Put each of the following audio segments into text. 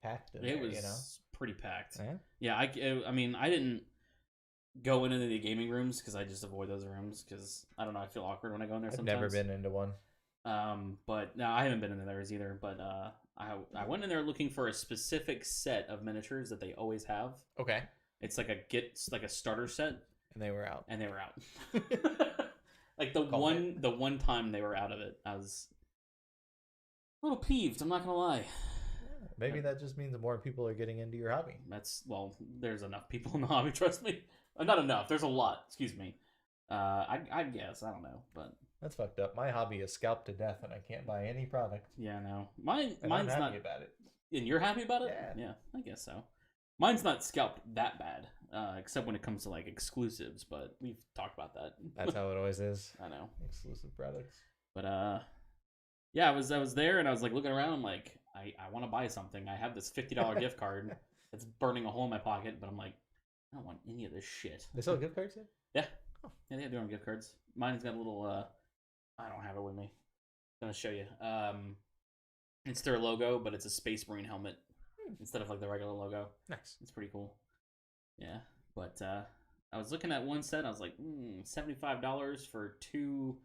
packed in It there, was pretty packed. Yeah. Yeah, I mean, I didn't go into the gaming rooms because I just avoid those rooms because I don't know, I feel awkward when I go in there I've sometimes. never been into one. But no, I haven't been into theirs either. But I went in there looking for a specific set of miniatures that they always have. Okay. It's like a starter set, And they were out. and they were out. Like the one time they were out of it, I was a little peeved. I'm not gonna lie. Maybe that just means more people are getting into your hobby. There's enough people in the hobby. Trust me, not enough. There's a lot. Excuse me. I guess I don't know, but That's fucked up. My hobby is scalped to death, and I can't buy any product. yeah, no, And mine's I'm not. happy about it. And you're happy about it? Yeah. Yeah, I guess so. Mine's not scalped that bad, except when it comes to like exclusives. But we've talked about that. That's how it always is. I know. Exclusive products. But yeah, I was there and I was like looking around. I'm like, I want to buy something. I have this $50 gift card that's burning a hole in my pocket, but I'm like, I don't want any of this shit. They sell gift cards here? Yeah. Yeah, they have their own gift cards. Mine's got a little. I don't have it with me. I'm gonna show you. It's their logo, but it's a Space Marine helmet instead of like the regular logo. Nice. It's pretty cool. Yeah, but I was looking at one set. I was like, $75 for 2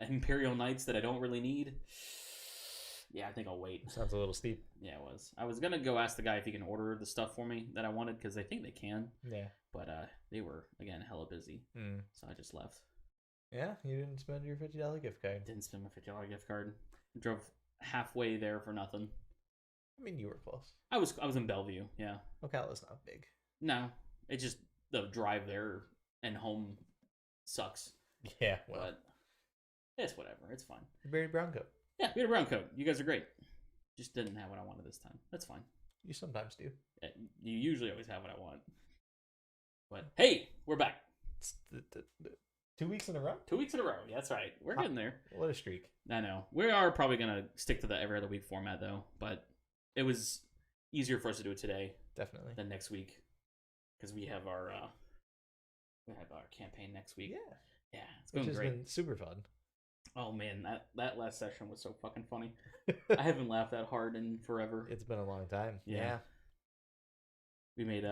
Imperial Knights that I don't really need. Yeah, I think I'll wait. Sounds a little steep. Yeah, it was. I was gonna go ask the guy if he can order the stuff for me that I wanted because I think they can. Yeah. But they were again hella busy, so I just left. Yeah, you didn't spend your $50 gift card. Didn't spend my $50 gift card. Drove halfway there for nothing. I mean, you were close. I was in Bellevue. Yeah. Ocala's not big. No, it just the drive there and home sucks. Yeah, well, But it's whatever. It's fine. Barry Brown coat. Yeah, we had a brown coat. You guys are great. Just didn't have what I wanted this time. That's fine. You sometimes do. Yeah, you usually always have what I want. But hey, we're back. It's 2 weeks in a row? 2 weeks in a row. Yeah, that's right. We're getting there. What a streak. I know. We are probably going to stick to the every other week format, though. But it was easier for us to do it today Definitely. than next week. Because we have our campaign next week. Yeah. Yeah, it's going Which has great. been super fun. Oh, man. That last session was so fucking funny. I haven't laughed that hard in forever. It's been a long time. Yeah. We made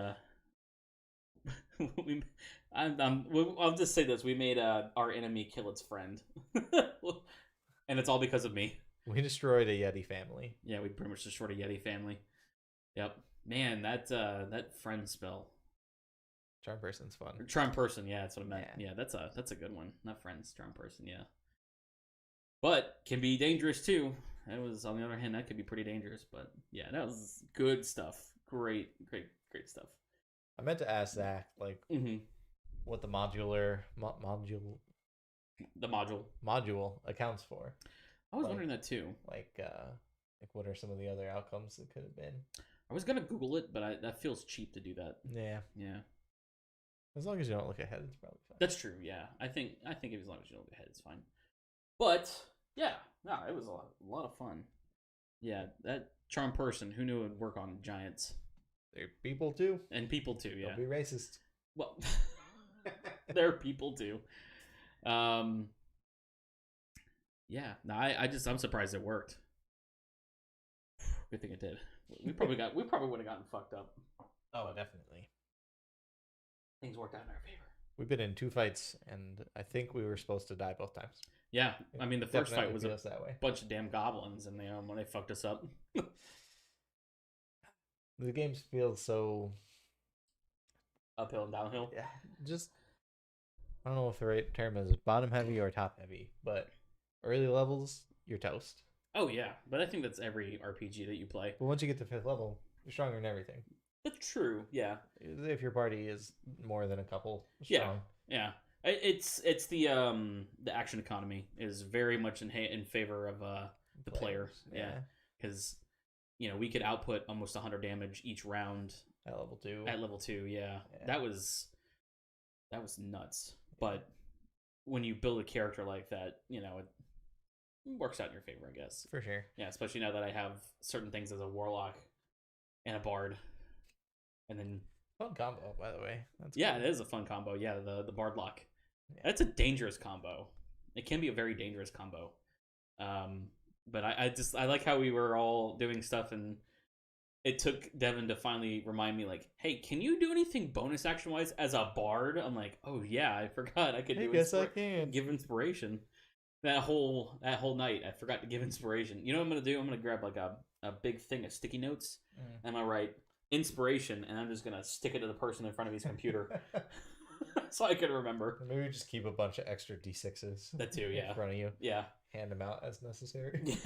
I'll just say this: we made our enemy kill its friend, and it's all because of me. We destroyed a Yeti family. Yeah, we pretty much destroyed a Yeti family. Yep, man, that friend spell. Charm person's fun. Charm person, yeah, that's what I meant. Yeah, that's a good one. Not friends, charm person, yeah. But can be dangerous too. That was, on the other hand, that could be pretty dangerous. But yeah, that was good stuff. Great stuff. I meant to ask Zach, like, what the module accounts for. I was wondering that too. Like what are some of the other outcomes it could have been? I was gonna Google it, but that feels cheap to do that. Yeah. Yeah. As long as you don't look ahead, it's probably fine. That's true. Yeah, I think as long as you don't look ahead, it's fine. But yeah, no, it was a lot of fun. Yeah, that charm person. Who knew it would work on giants? They're people too. And people too. Yeah. Don't be racist. Well, they're people too. Yeah. No, I'm surprised it worked. Good thing it did. We probably would have gotten fucked up. Oh, definitely. Things worked out in our favor. We've been in 2 fights, and I think we were supposed to die both times. Yeah, I mean the first fight was a that way. bunch of damn goblins, and when they fucked us up. The games feel so uphill and downhill. Yeah, just I don't know if the right term is bottom heavy or top heavy, but early levels you're toast. Oh yeah, but I think that's every RPG that you play. But once you get to 5th level, you're stronger in everything. That's true. Yeah. If your party is more than a couple strong. Yeah. It's the action economy is very much in favor of the player. Yeah. Because we could output almost 100 damage each round at level 2. At level 2, yeah. That was nuts. But when you build a character like that, it works out in your favor, I guess. For sure. Yeah, especially now that I have certain things as a warlock and a bard. And then fun combo, by the way. That's cool. It is a fun combo. Yeah, the bard lock. Yeah. That's a dangerous combo. It can be a very dangerous combo. But I like how we were all doing stuff and it took Devin to finally remind me, like, hey, can you do anything bonus action wise as a bard? I'm like, oh yeah, I forgot I could give inspiration. That whole night, I forgot to give inspiration. You know what I'm gonna do? I'm gonna grab like a big thing of sticky notes, and I'm gonna write inspiration, and I'm just gonna stick it to the person in front of his computer, so I can remember. Maybe just keep a bunch of extra d6s. That too, yeah, in front of you. Yeah, hand them out as necessary.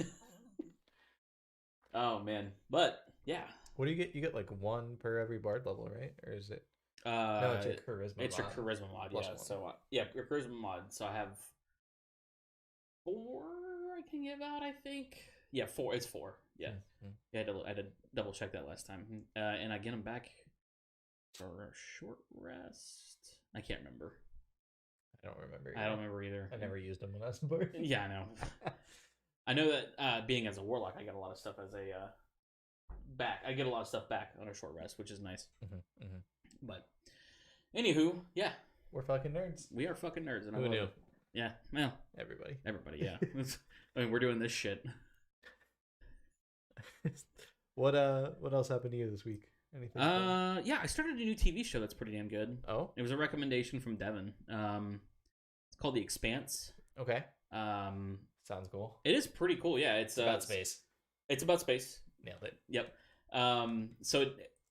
Oh man, but yeah. What do you get? You get like one per every bard level, right? Or is it? No, it's your charisma. It's mod. your charisma mod. Yeah. So yeah, your charisma mod. So I have 4 I can give out. I think. Yeah, 4. It's 4. Yeah. Mm-hmm. I had to double check that last time, and I get them back for a short rest. I can't remember. I don't remember. I don't remember either. I never used them when I was bored. Yeah, I know. I know that being as a warlock, I get a lot of stuff as a back. I get a lot of stuff back on a short rest, which is nice. Mm-hmm, mm-hmm. But anywho, yeah, we're fucking nerds. We are fucking nerds, and who knew? Yeah, well, everybody, yeah. I mean, we're doing this shit. What else happened to you this week? Anything? Yeah, I started a new TV show that's pretty damn good. Oh, it was a recommendation from Devin. It's called The Expanse. Okay. Sounds cool. It is pretty cool. Yeah, it's about space. It's about space. Nailed it. Yep. So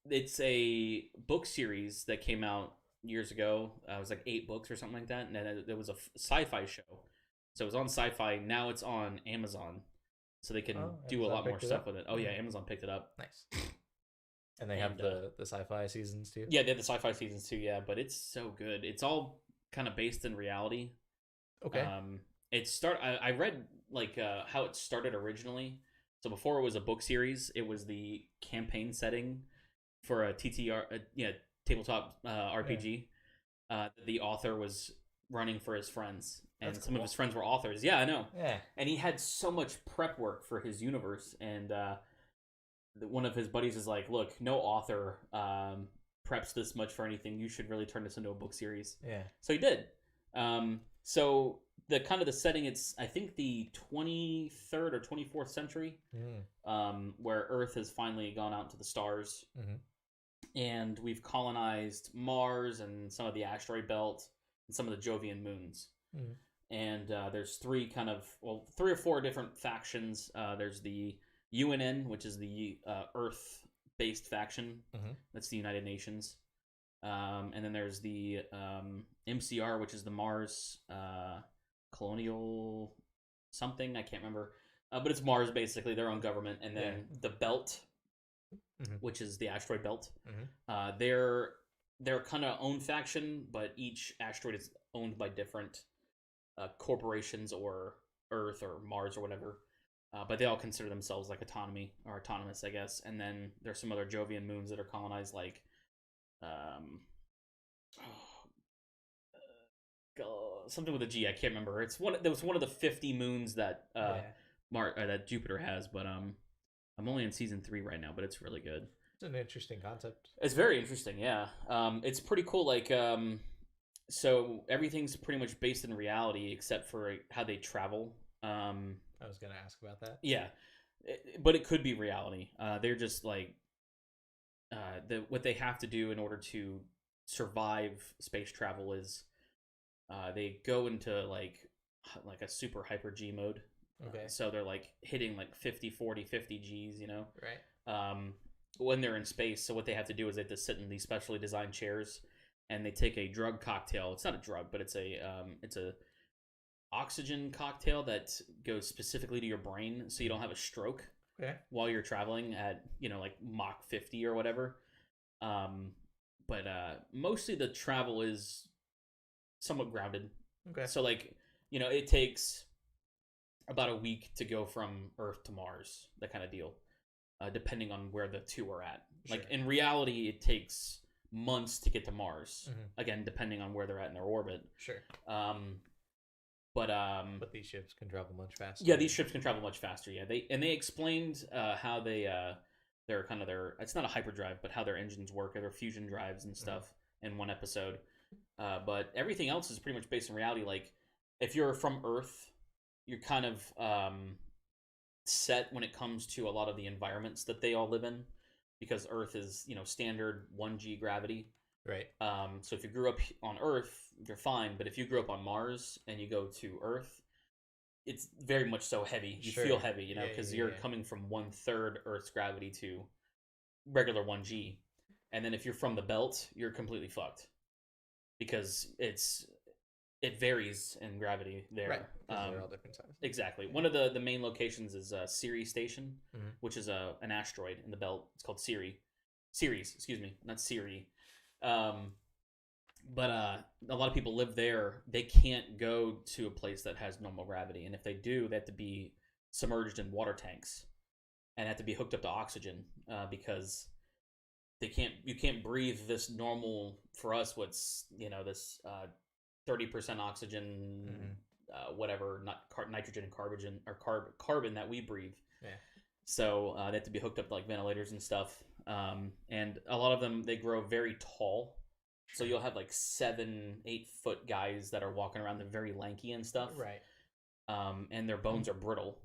it's a book series that came out years ago. It was like 8 books or something like that, and then it was a sci-fi show. So it was on Sci-Fi. Now it's on Amazon, so they can do a lot more stuff with it. Oh yeah, Amazon picked it up. Nice. And they have the sci-fi seasons too. Yeah, they have the sci-fi seasons too. Yeah, but it's so good. It's all kind of based in reality. Okay. I read like how it started originally. So before it was a book series, it was the campaign setting for a tabletop RPG. Yeah. The author was running for his friends, and some of his friends were authors. Yeah, I know. Yeah. And he had so much prep work for his universe, and one of his buddies is like, "Look, no author preps this much for anything. You should really turn this into a book series." Yeah. So he did. So the kind of the setting, it's I think the 23rd or 24th century, where Earth has finally gone out to the stars, and we've colonized Mars and some of the asteroid belt and some of the Jovian moons. And there's 3 or 4 different factions. There's the UNN, which is the Earth-based faction. That's the United Nations. And then there's the MCR, which is the Mars Colonial something. I can't remember. But it's Mars, basically, their own government. And then the Belt, which is the asteroid belt. They're kind of own faction, but each asteroid is owned by different corporations or Earth or Mars or whatever. But they all consider themselves like autonomous, I guess. And then there's some other Jovian moons that are colonized, like something with a G. I can't remember. There was one of the 50 moons that that Jupiter has. But I'm only in season 3 right now, but it's really good. It's an interesting concept. It's very interesting. Yeah. It's pretty cool. Like so everything's pretty much based in reality except for how they travel. I was gonna ask about that. Yeah, but it could be reality. They're just like what they have to do in order to survive space travel is they go into like a super hyper G mode. Okay. So they're like hitting like 50, 40, 50 Gs, you know? Right. When they're in space. So what they have to do is they have to sit in these specially designed chairs, and they take a drug cocktail. It's not a drug, but it's a oxygen cocktail that goes specifically to your brain so you don't have a stroke while you're traveling at like Mach 50 or whatever. But mostly the travel is somewhat grounded. Okay. So like it takes about a week to go from Earth to Mars, that kind of deal, depending on where the 2 are at. Sure. Like in reality it takes months to get to Mars, again depending on where they're at in their orbit. Sure. But these ships can travel much faster. Yeah, these ships can travel much faster. Yeah, they explained how they're kind of it's not a hyperdrive, but how their engines work, their fusion drives and stuff in one episode. But everything else is pretty much based in reality. Like if you're from Earth, you're kind of set when it comes to a lot of the environments that they all live in. because Earth is standard 1G gravity. Right. So if you grew up on Earth, you're fine. But if you grew up on Mars and you go to Earth, it's very much so heavy. You feel heavy, because you're coming from 1/3 Earth's gravity to regular 1G. And then if you're from the belt, you're completely fucked because it varies in gravity there. Right. They're all different sizes. Exactly. One of the main locations is Ceres Station, which is an asteroid in the belt. It's called Ceres, excuse me, not Siri. But a lot of people live there. They can't go to a place that has normal gravity, and if they do, they have to be submerged in water tanks and have to be hooked up to oxygen because you can't breathe this normal for us. What's this 30% oxygen, whatever, not nitrogen and carbon that we breathe. Yeah. So they have to be hooked up to like ventilators and stuff. And a lot of them, they grow very tall. So you'll have like 7-8 foot guys that are walking around. They're very lanky and stuff. Right. And their bones are brittle.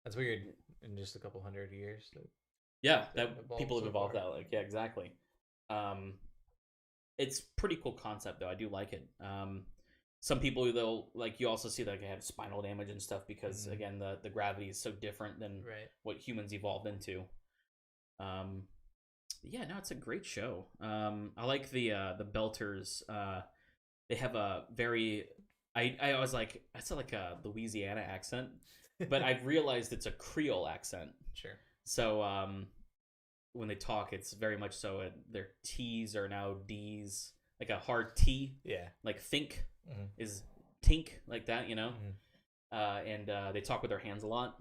That's weird. In just a couple 100 years. Yeah, that people have evolved that. Like, yeah, exactly. It's pretty cool concept though. I do like it. Some people though, like you also see that they have spinal damage and stuff because again the gravity is so different than what humans evolved into. Yeah, no, it's a great show. I like the Belters. They have a very I was like, that's like a Louisiana accent, but I've realized it's a Creole accent. Sure. So when they talk, it's very much so their T's are now D's, like a hard T. Yeah. Like think is tink, like that, and they talk with their hands a lot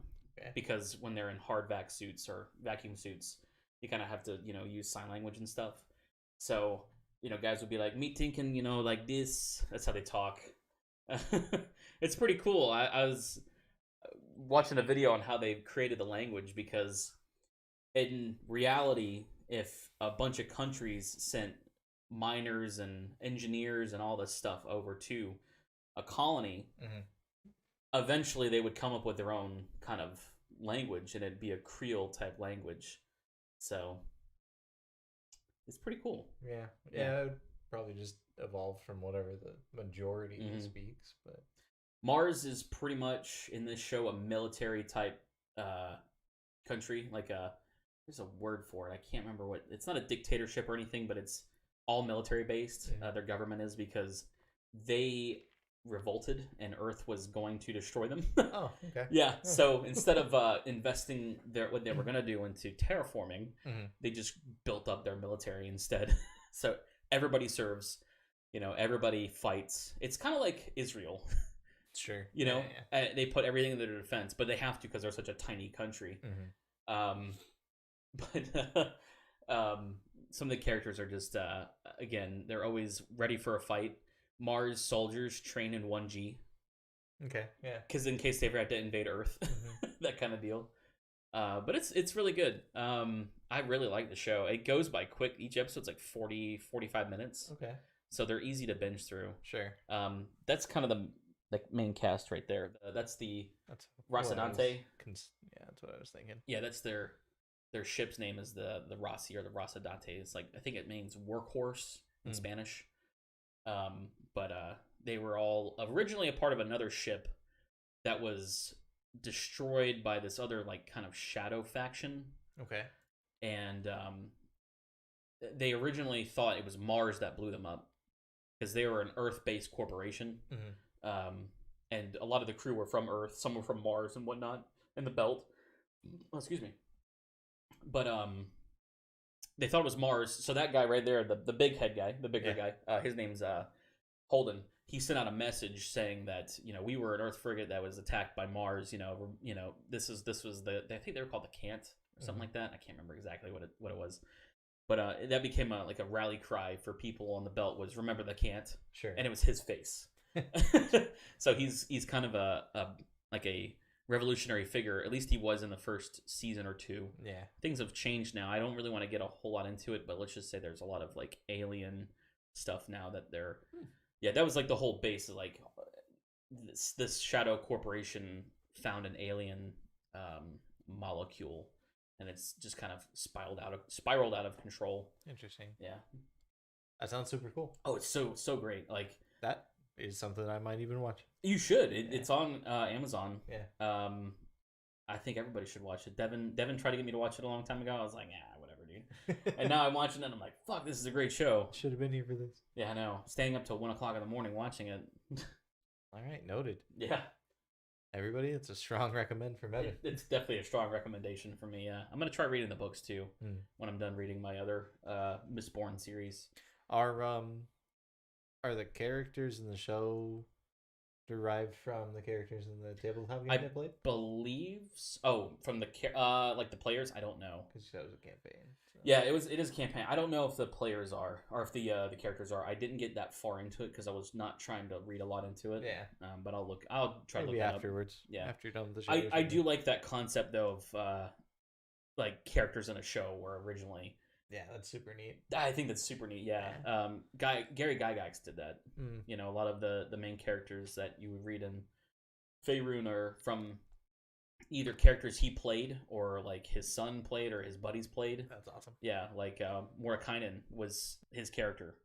because when they're in hard vacuum suits, you kind of have to, use sign language and stuff. So, guys would be like, me thinking, like this. That's how they talk. It's pretty cool. I was watching a video on how they created the language because in reality, if a bunch of countries sent miners and engineers and all this stuff over to a colony, eventually they would come up with their own kind of language, and it'd be a Creole type language. So it's pretty cool. Yeah, it would probably just evolve from whatever the majority speaks. But Mars is pretty much in this show a military type country. Like there's a word for it. I can't remember what. It's not a dictatorship or anything, but it's all military based. Their government is because they revolted and Earth was going to destroy them. Oh, okay. Yeah. So instead of investing what they were going to do into terraforming, they just built up their military instead. So everybody serves, everybody fights. It's kind of like Israel. Sure. They put everything in their defense, but they have to because they're such a tiny country. But some of the characters are just, again, they're always ready for a fight. Mars soldiers train in 1G. Okay, yeah. Because in case they ever had to invade Earth, that kind of deal. But it's really good. I really like the show. It goes by quick. Each episode's like 40-45 minutes. Okay. So they're easy to binge through. Sure. That's kind of the main cast right there. That's Rocinante. Yeah, that's what I was thinking. Yeah, that's their ship's name is the Rossi or the Rocinante. It's like, I think it means workhorse in Spanish. But they were all originally a part of another ship that was destroyed by this other like kind of shadow faction. Okay. And they originally thought it was Mars that blew them up because they were an Earth-based corporation. And a lot of the crew were from Earth, some were from Mars and whatnot in the belt. Oh, excuse me. But they thought it was Mars. So that guy right there, the big head guy, the bigger guy, his name's Holden. He sent out a message saying that we were an Earth frigate that was attacked by Mars. This was I think they were called the Cant or something like that. I can't remember exactly what it was, but that became a rally cry for people on the belt was remember the Cant. Sure. And it was his face. So he's kind of a revolutionary figure. At least he was in the first season or two. Yeah. Things have changed now. I don't really want to get a whole lot into it, but let's just say there's a lot of like alien stuff now that they're. Yeah, that was like the whole base of like this shadow corporation found an alien molecule and it's just kind of spiraled out of control. Interesting. Yeah. That sounds super cool. Oh, it's so great. Like that is something I might even watch. You should. It's on Amazon. Yeah. I think everybody should watch it. Devin tried to get me to watch it a long time ago. I was like, yeah, whatever, dude. And now I'm watching it. And I'm like, fuck, this is a great show. Should have been here for this. Yeah, I know. Staying up till 1 o'clock in the morning watching it. All right, noted. Yeah. Everybody, it's a strong recommend for Megan. It's definitely a strong recommendation for me. Yeah, I'm gonna try reading the books too when I'm done reading my other Mistborn series. Are the characters in the show derived from the characters in the tabletop game they played? From the like the players, I don't know. Because that was a campaign. So. Yeah, it is a campaign. I don't know if the players are, or if the characters are. I didn't get that far into it because I was not trying to read a lot into it. Yeah. But I'll try to look that afterwards. Up. Yeah. After you're done with the show. I do like that concept though of like characters in a show where originally. Yeah, that's super neat. I think that's super neat. Yeah. Gary Gygax did that. You know, a lot of the main characters that you would read in Faerun are from either characters he played or like his son played or his buddies played. That's awesome. Yeah, like Morakainen was his character,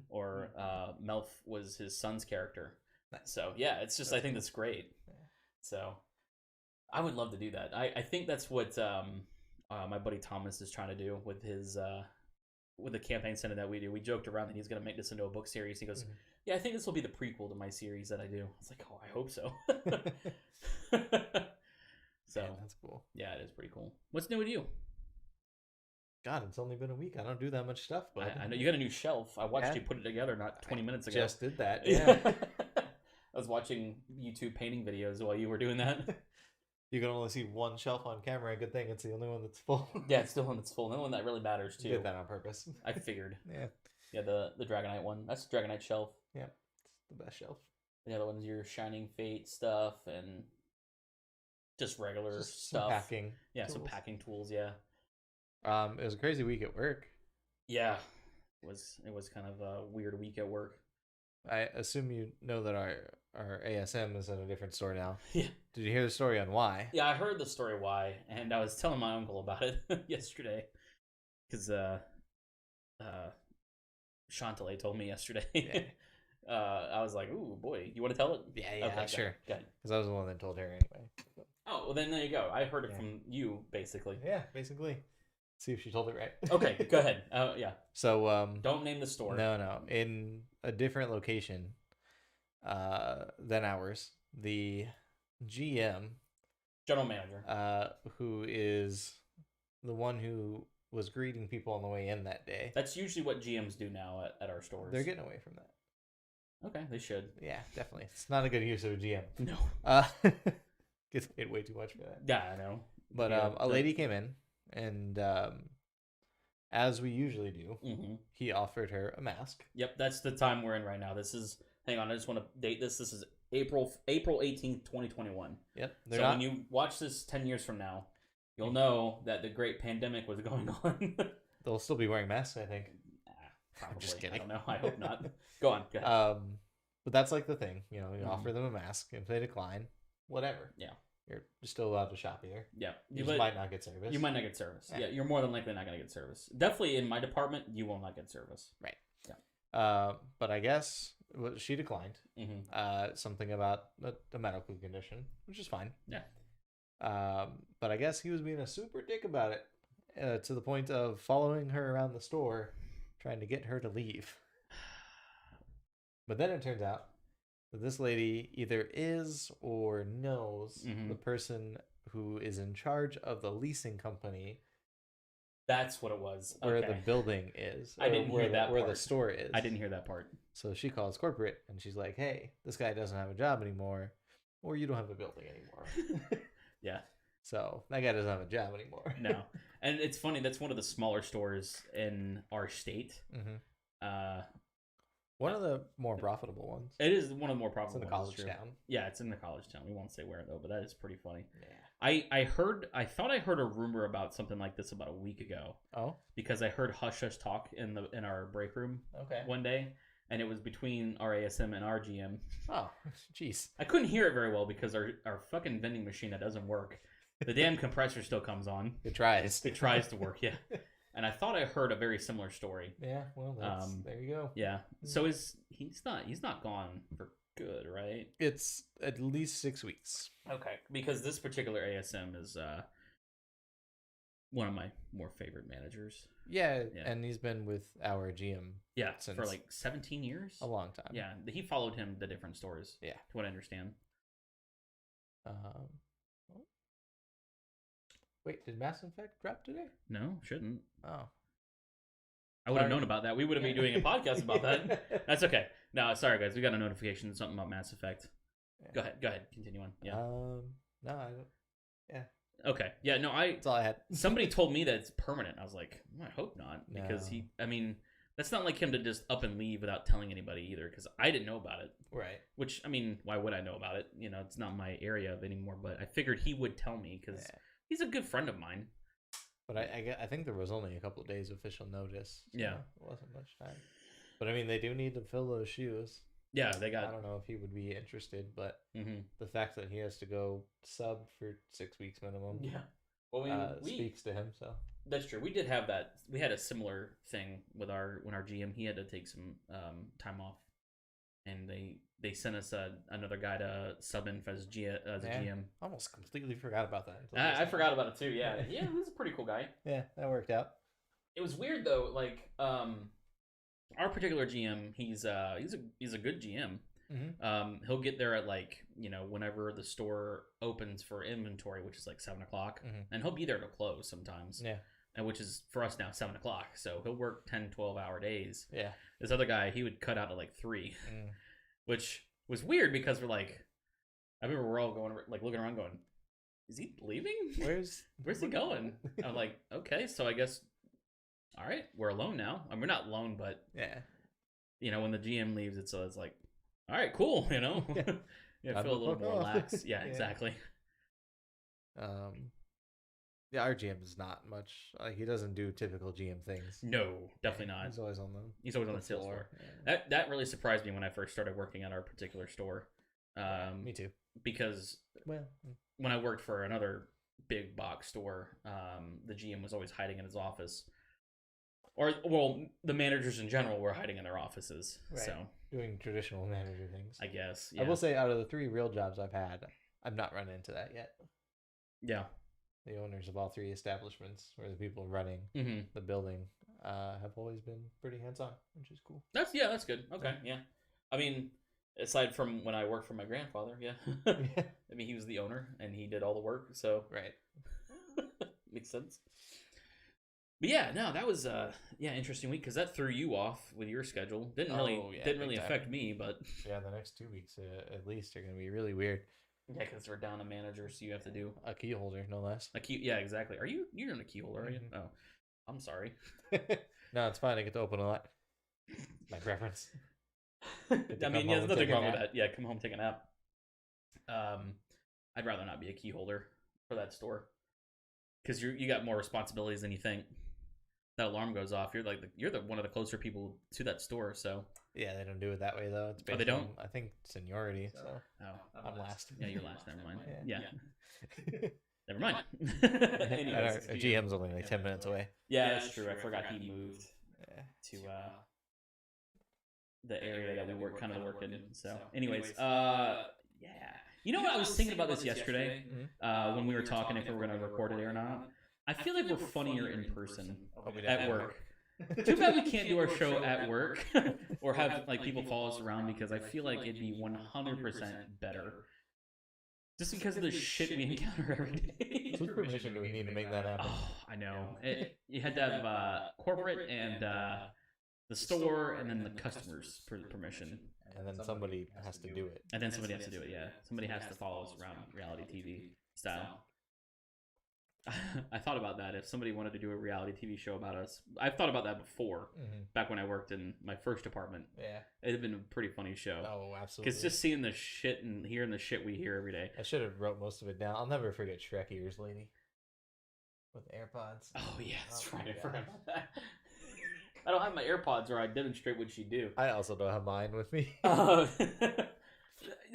or Melf was his son's character. Nice. So yeah, it's just I think that's great. Yeah. So I would love to do that. I think that's what my buddy Thomas is trying to do with his with the campaign center that we do. We joked around that he's going to make this into a book series. He goes, "Yeah, I think this will be the prequel to my series that I do." I was like, "Oh, I hope so." So man, that's cool. Yeah, it is pretty cool. What's new with you? God, it's only been a week. I don't do that much stuff, but I know you got a new shelf. I watched you put it together not 20 minutes ago. Just did that. Yeah. I was watching YouTube painting videos while you were doing that. You can only see one shelf on camera. Good thing it's the only one that's full. Yeah, it's the one that's full. The only one that really matters too. You did that on purpose. I figured. Yeah. Yeah, the Dragonite one. That's the Dragonite shelf. Yeah, it's the best shelf. The other one's your Shining Fate stuff and just regular stuff. Some packing. Yeah, tools. Some packing tools. Yeah. It was a crazy week at work. Yeah, it was kind of a weird week at work. I assume you know that our ASM is at a different store now. Yeah. Did you hear the story on why? Yeah, I heard the story why, and I was telling my uncle about it yesterday, because Chantelet told me yesterday. Yeah. I was like, "Ooh, boy, you want to tell it?" Yeah, okay, sure. Good. Because I was the one that told her anyway. Oh, well, then there you go. I heard it from you, basically. Yeah, basically. See if she told it right. Okay, go ahead. Yeah. So, don't name the store. No. In a different location than ours, the GM, general manager, who is the one who was greeting people on the way in that day. That's usually what GMs do now at our stores. They're getting away from that. Okay, they should. Yeah, definitely. It's not a good use of a GM. No. Gets paid way too much for that. Yeah, I know. But a lady came in, and as we usually do, he offered her a mask. Yep, that's the time we're in right now. This is, hang on, I just want to date this. This is April 18th, 2021. Yep. So when you watch this 10 years from now, you'll know that the great pandemic was going on. They'll still be wearing masks, I think. Probably. I'm just kidding. I don't know. I hope not. Go on. Go ahead. But that's like the thing. You know, you offer them a mask. If they decline, whatever. Yeah. You're still allowed to shop here. Yeah. You just might not get service. You might not get service. Yeah. You're more than likely not going to get service. Definitely in my department, you will not get service. Right. Yeah. But I guess she declined. Something about a medical condition, which is fine. Yeah. But I guess he was being a super dick about it, to the point of following her around the store, trying to get her to leave. But then it turns out that this lady either is or knows the person who is in charge of the leasing company. That's what it was. Where the building is. I didn't hear that where part. The store is. I didn't hear that part. So she calls corporate and she's like, "Hey, this guy doesn't have a job anymore, or you don't have a building anymore." Yeah. So that guy doesn't have a job anymore. No. And it's funny, that's one of the smaller stores in our state. One of the more profitable ones. It is one of the more profitable ones. It's in the college town. Yeah, it's in the college town. We won't say where though, but that is pretty funny. Yeah. I thought I heard a rumor about something like this about a week ago. Oh. Because I heard hush hush talk in our break room. Okay. One day, and it was between our ASM and our GM. Oh, jeez. I couldn't hear it very well because our fucking vending machine that doesn't work The damn compressor still comes on. It tries. It tries to work, yeah. And I thought I heard a very similar story. Yeah, well, there you go. Yeah. So he's not gone for good, right? It's at least 6 weeks. Okay. Because this particular ASM is one of my more favorite managers. Yeah, and he's been with our GM. Yeah, for like 17 years. A long time. Yeah, he followed him to different stores. Yeah, to what I understand. Wait, did Mass Effect drop today? No, shouldn't. Oh. I would have known about that. We would have been doing a podcast about that. That's okay. No, sorry guys, we got a notification, something about Mass Effect. Yeah. Go ahead, continue on. Yeah. No, I don't. Yeah. Okay. Yeah, no, that's all I had. Somebody told me that it's permanent. I was like, I hope not, because that's not like him to just up and leave without telling anybody either, because I didn't know about it. Right. Which, I mean, why would I know about it? You know, it's not my area of anymore, but I figured he would tell me because he's a good friend of mine. But I think there was only a couple of days official notice. So yeah. It wasn't much time. But I mean, they do need to fill those shoes. Yeah, they got. I don't know if he would be interested, but the fact that he has to go sub for 6 weeks minimum. Yeah. Well, speaks to him. So that's true. We did have that. We had a similar thing with our GM. He had to take some time off, and they sent us another guy to sub in as a GM. Almost completely forgot about that. I forgot about it too. Yeah, yeah, he was a pretty cool guy. Yeah, that worked out. It was weird though. Like our particular GM, he's a good GM. Mm-hmm. He'll get there at whenever the store opens for inventory, which is like 7 o'clock, and he'll be there to close sometimes. Yeah, and which is for us now 7 o'clock. So he'll work 10-12 hour days. Yeah, this other guy, he would cut out at like 3, which was weird because we're like, I remember we're all going like looking around going, is he leaving? Where's he going? I'm like, okay, so I guess. All right, we're alone now. I mean, we're not alone, but when the GM leaves, it's like, all right, cool. I feel a little more lax. Yeah, exactly. Yeah, our GM is not much. He doesn't do typical GM things. No, definitely not. He's always on the sales floor. Yeah. That really surprised me when I first started working at our particular store. Me too. Because when I worked for another big box store, the GM was always hiding in his office. The managers in general were hiding in their offices. Right. So doing traditional manager things, I guess. Yeah. I will say, out of the 3 real jobs I've had, I've not run into that yet. Yeah. The owners of all 3 establishments, or the people running the building, have always been pretty hands-on, which is cool. That's good. Okay, yeah. I mean, aside from when I worked for my grandfather, yeah. I mean, he was the owner and he did all the work, so right. Makes sense. But yeah, no, that was interesting week because that threw you off with your schedule. Didn't really affect me, but the next 2 weeks at least are going to be really weird. Yeah, because we're down a manager, so you have to do a key holder, no less. Yeah, exactly. You're in a key holder, are you? Oh, I'm sorry. No, it's fine. I get to open a lot. My preference. I mean, there's nothing wrong with that. Yeah, come home, take a nap. I'd rather not be a key holder for that store because you got more responsibilities than you think. That alarm goes off. You're one of the closer people to that store. So yeah, they don't do it that way though. It's based they don't. On, I think, seniority. So I'm last. Yeah, you're last. Never mind. Yeah. Never mind. Anyways, our GM's only like 10 minutes away. Yeah, that's true. I forgot he moved to the area that we work in. So, anyways, yeah. You know what? I was thinking about this yesterday when we were talking if we were going to record it or not. I feel like we're funnier in person at work. Too bad we can't do our show at work or have people follow us around because I feel like it'd be 100% better. Just because of the shit we encounter every day. Whose permission do we need to make that happen? Oh, I know. You had to have corporate and the store and then the customers' permission. And then somebody has to do it. Yeah. Somebody has to follow us around reality TV style. I thought about that if somebody wanted to do a reality TV show about us. I've thought about that before, back when I worked in my first department. Yeah. It'd have been a pretty funny show. Oh, absolutely. Because just seeing the shit and hearing the shit we hear every day. I should have wrote most of it down. I'll never forget Shrek Ears Lady with AirPods. Oh, yeah, that's right. I forgot about that. I don't have my AirPods or I demonstrate what she do. I also don't have mine with me.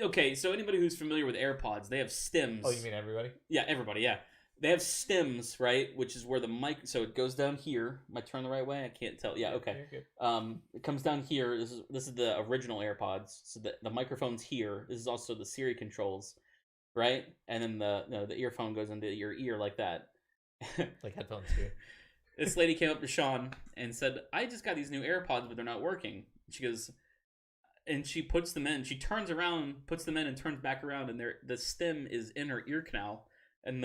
Okay, so anybody who's familiar with AirPods, they have stems. Oh, you mean everybody? Yeah, everybody, yeah. they have stems, right? Which is where the mic. So it goes down here. Am I turn the right way? I can't tell. Yeah, okay. It comes down here. This is the original AirPods. So the microphone's here. This is also the Siri controls, right? And then the earphone goes into your ear like that. Like headphones do. This lady came up to Sean and said, "I just got these new AirPods, but they're not working." She goes, and she puts them in. She turns around, puts them in, and turns back around, and the stem is in her ear canal, and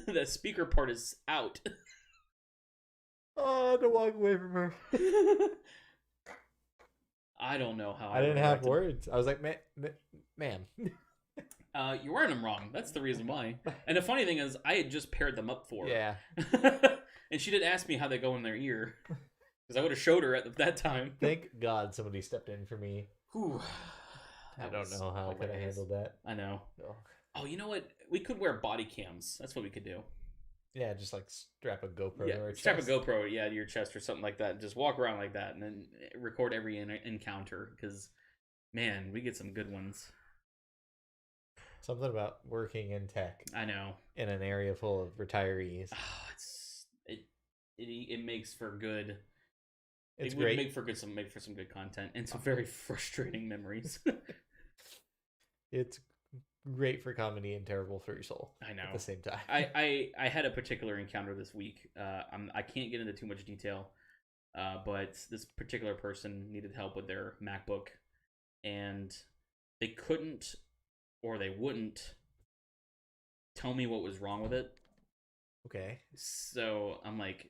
the speaker part is out. Oh, to walk away from her. I don't know how I didn't have words. I was like, ma'am. You're wearing them wrong. That's the reason why. And the funny thing is, I had just paired them up for her. Yeah. And she did ask me how they go in their ear. Because I would have showed her at that time. Thank God somebody stepped in for me. Whew. I don't know how I could have handled that. I know. Oh, you know what? We could wear body cams. That's what we could do. Yeah, just like strap a GoPro to our chest. Strap a GoPro, to your chest or something like that. Just walk around like that and then record every encounter. Because, man, we get some good ones. Something about working in tech. I know. In an area full of retirees. Oh, it makes for good. It's great. Great. Make for some good content and some very frustrating memories. It's great for comedy and terrible for your soul. I know. At the same time. I had a particular encounter this week. I can't get into too much detail, but this particular person needed help with their MacBook, and they couldn't, or they wouldn't, tell me what was wrong with it. Okay. So I'm like,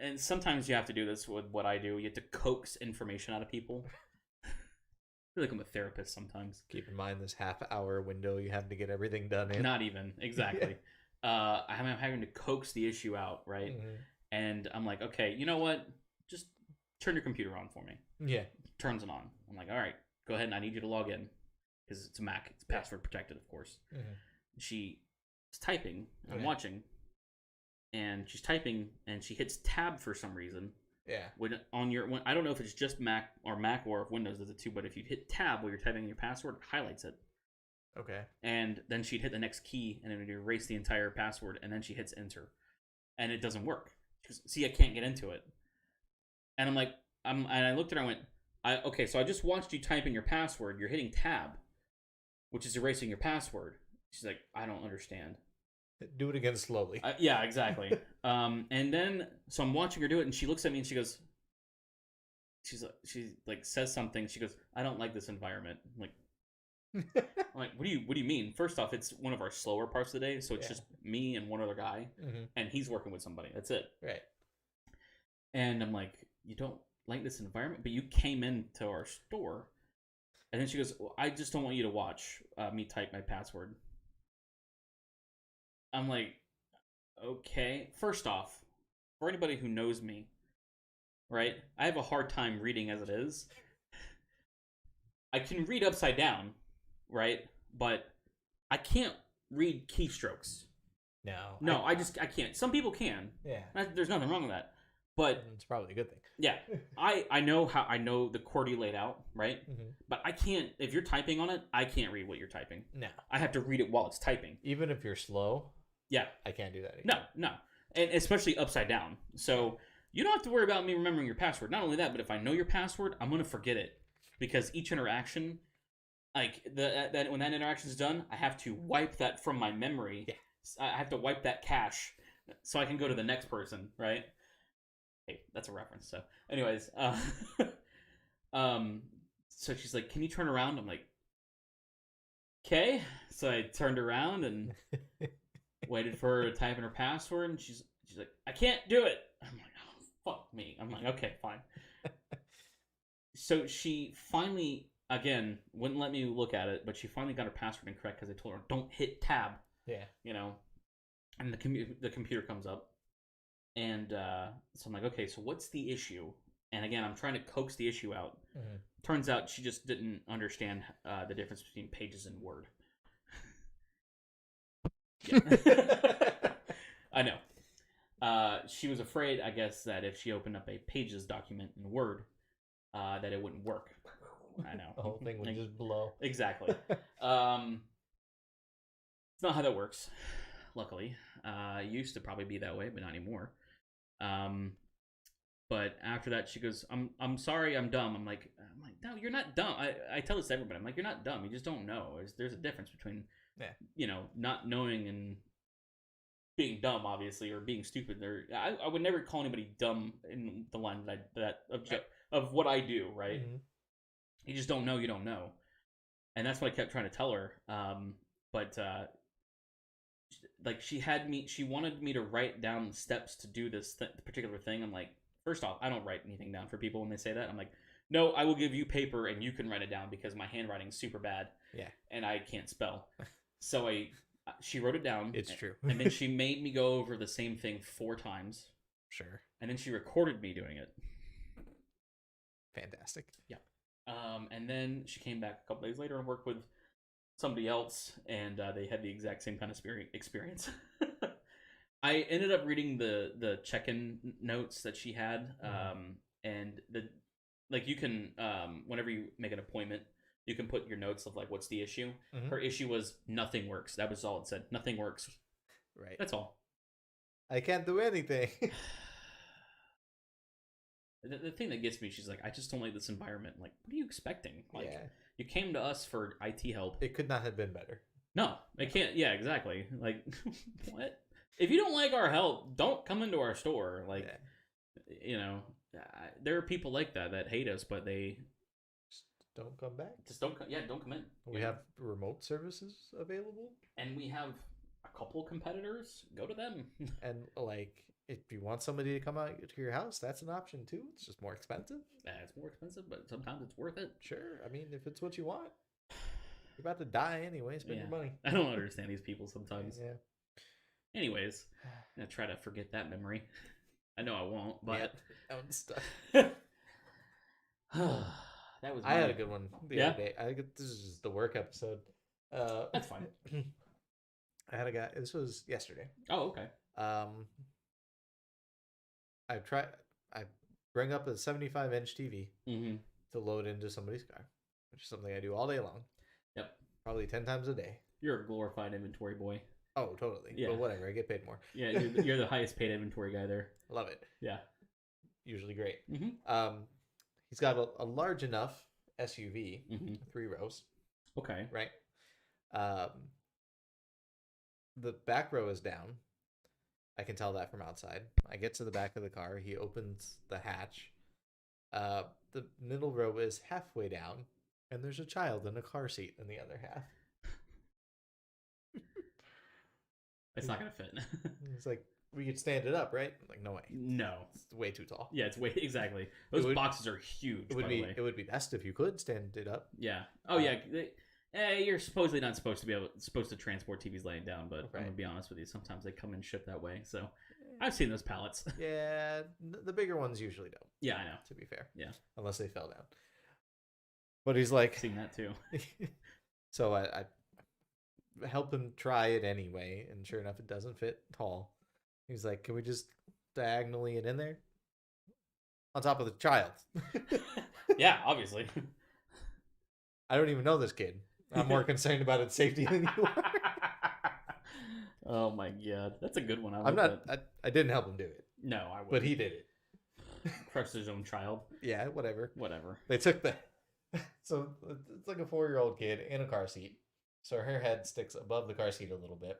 and sometimes you have to do this with what I do. You have to coax information out of people. I feel like I'm a therapist sometimes. Keep in mind this half-hour window you have to get everything done in. Not even, exactly. I'm having to coax the issue out, right? Mm-hmm. And I'm like, okay, you know what? Just turn your computer on for me. Yeah. Turns it on. I'm like, all right, go ahead and I need you to log in. Because it's a Mac. It's password protected, of course. Mm-hmm. She is typing. I'm watching. And she's typing, and she hits tab for some reason. Yeah. When I don't know if it's just Mac or if Windows does it too, but if you hit tab while you're typing in your password, it highlights it. Okay. And then she'd hit the next key, and it would erase the entire password, and then she hits enter. And it doesn't work. She goes, see, I can't get into it. And I'm like, and I looked at her and went, okay, so I just watched you type in your password. You're hitting tab, which is erasing your password. She's like, I don't understand. Do it again slowly. Yeah, exactly. And then, so I'm watching her do it, and she looks at me and she says something. She goes, I don't like this environment. I'm like, what do you mean? First off, it's one of our slower parts of the day, so it's just me and one other guy, and he's working with somebody. That's it. Right. And I'm like, you don't like this environment, but you came into our store. And then she goes, well, I just don't want you to watch me type my password. I'm like, okay. First off, for anybody who knows me, right, I have a hard time reading as it is. I can read upside down, right? But I can't read keystrokes. No, I can't. Some people can. Yeah. There's nothing wrong with that. But it's probably a good thing. Yeah. I know the QWERTY laid out, right? Mm-hmm. But I can't, if you're typing on it, I can't read what you're typing. No. I have to read it while it's typing. Even if you're slow? Yeah. I can't do that either. No. And especially upside down. So you don't have to worry about me remembering your password. Not only that, but if I know your password, I'm going to forget it. Because each interaction, like when that interaction is done, I have to wipe that from my memory. Yeah. I have to wipe that cache so I can go to the next person, right? Hey, that's a reference. So anyways, so she's like, can you turn around? I'm like, okay. So I turned around and waited for her to type in her password, and she's like, I can't do it. I'm like, oh, fuck me. I'm like, okay, fine. So she finally, again, wouldn't let me look at it, but she finally got her password incorrect because I told her, don't hit tab. Yeah. And the computer comes up. And so I'm like, okay, so what's the issue? And again, I'm trying to coax the issue out. Mm-hmm. Turns out she just didn't understand the difference between Pages and Word. I know. She was afraid, I guess, that if she opened up a Pages document in Word, that it wouldn't work. I know. The whole thing would just blow. Exactly. It's not how that works. luckily. Used to probably be that way, but not anymore. But after that, she goes, I'm sorry, I'm dumb. I'm like, no, you're not dumb. I tell this to everybody. I'm like, you're not dumb. You just don't know. There's a difference between, not knowing and being dumb, obviously, or being stupid. I would never call anybody dumb in the line of what I do, right? Mm-hmm. You just don't know, you don't know. And that's what I kept trying to tell her. But she wanted me to write down the steps to do this particular thing. I'm like, first off, I don't write anything down for people when they say that. I'm like, no, I will give you paper and you can write it down because my handwriting's super bad. Yeah. And I can't spell. So she wrote it down. It's true. And then she made me go over the same thing 4 times. Sure. And then she recorded me doing it. Fantastic. Yeah. And then she came back a couple days later and worked with somebody else, and they had the exact same kind of experience. I ended up reading the check-in notes that she had, and you can whenever you make an appointment, you can put your notes of like what's the issue. Mm-hmm. Her issue was nothing works. That was all it said. Nothing works. Right. That's all. I can't do anything. The thing that gets me, she's like, I just don't like this environment. I'm like, what are you expecting? Like, you came to us for IT help. It could not have been better. No, it can't. Yeah, exactly. Like, what? If you don't like our help, don't come into our store. Like, there are people like that hate us, but they just don't come back. Don't come in. We have remote services available, and we have a couple competitors. Go to them. And like, if you want somebody to come out to your house, that's an option too. It's just more expensive. Yeah, it's more expensive, but sometimes it's worth it. Sure. I mean, if it's what you want. You're about to die anyway. Spend your money. I don't understand these people sometimes. Yeah. Anyways, I'm going to try to forget that memory. I know I won't, but... that one's stuck. That was I had a good one the other day. This is just the work episode. That's fine. I had a guy... This was yesterday. Oh, okay. I bring up a 75-inch TV to load into somebody's car, which is something I do all day long. Yep. Probably 10 times a day. You're a glorified inventory boy. Oh, totally. Yeah. But whatever, I get paid more. Yeah, you're the highest paid inventory guy there. Love it. Yeah. Usually great. Mm-hmm. He's got a large enough SUV, 3 rows. Okay. Right? The back row is down. I can tell that from outside. I get to the back of the car. He opens the hatch. The middle row is halfway down, and there's a child in a car seat in the other half. It's not going to fit. It's like, we could stand it up, right? Like, no way. No. It's way too tall. Yeah, it's way, exactly. Those boxes are huge, by the way. It would be best if you could stand it up. Yeah. Oh, yeah. You're supposedly not supposed to transport TVs laying down, but I'm going to be honest with you. Sometimes they come in shipped that way, so I've seen those pallets. Yeah, the bigger ones usually don't. Yeah, I know. To be fair. Yeah. Unless they fell down. But he's like... I've seen that too. So I help him try it anyway, and sure enough, it doesn't fit tall. He's like, can we just diagonally it in there? On top of the child. Yeah, obviously. I don't even know this kid. I'm more concerned about its safety than you are. Oh my god, that's a good one. I didn't help him do it. No, I wouldn't. But he did it. Crushed his own child. Yeah, whatever. They took so it's like a 4-year-old kid in a car seat. So her head sticks above the car seat a little bit,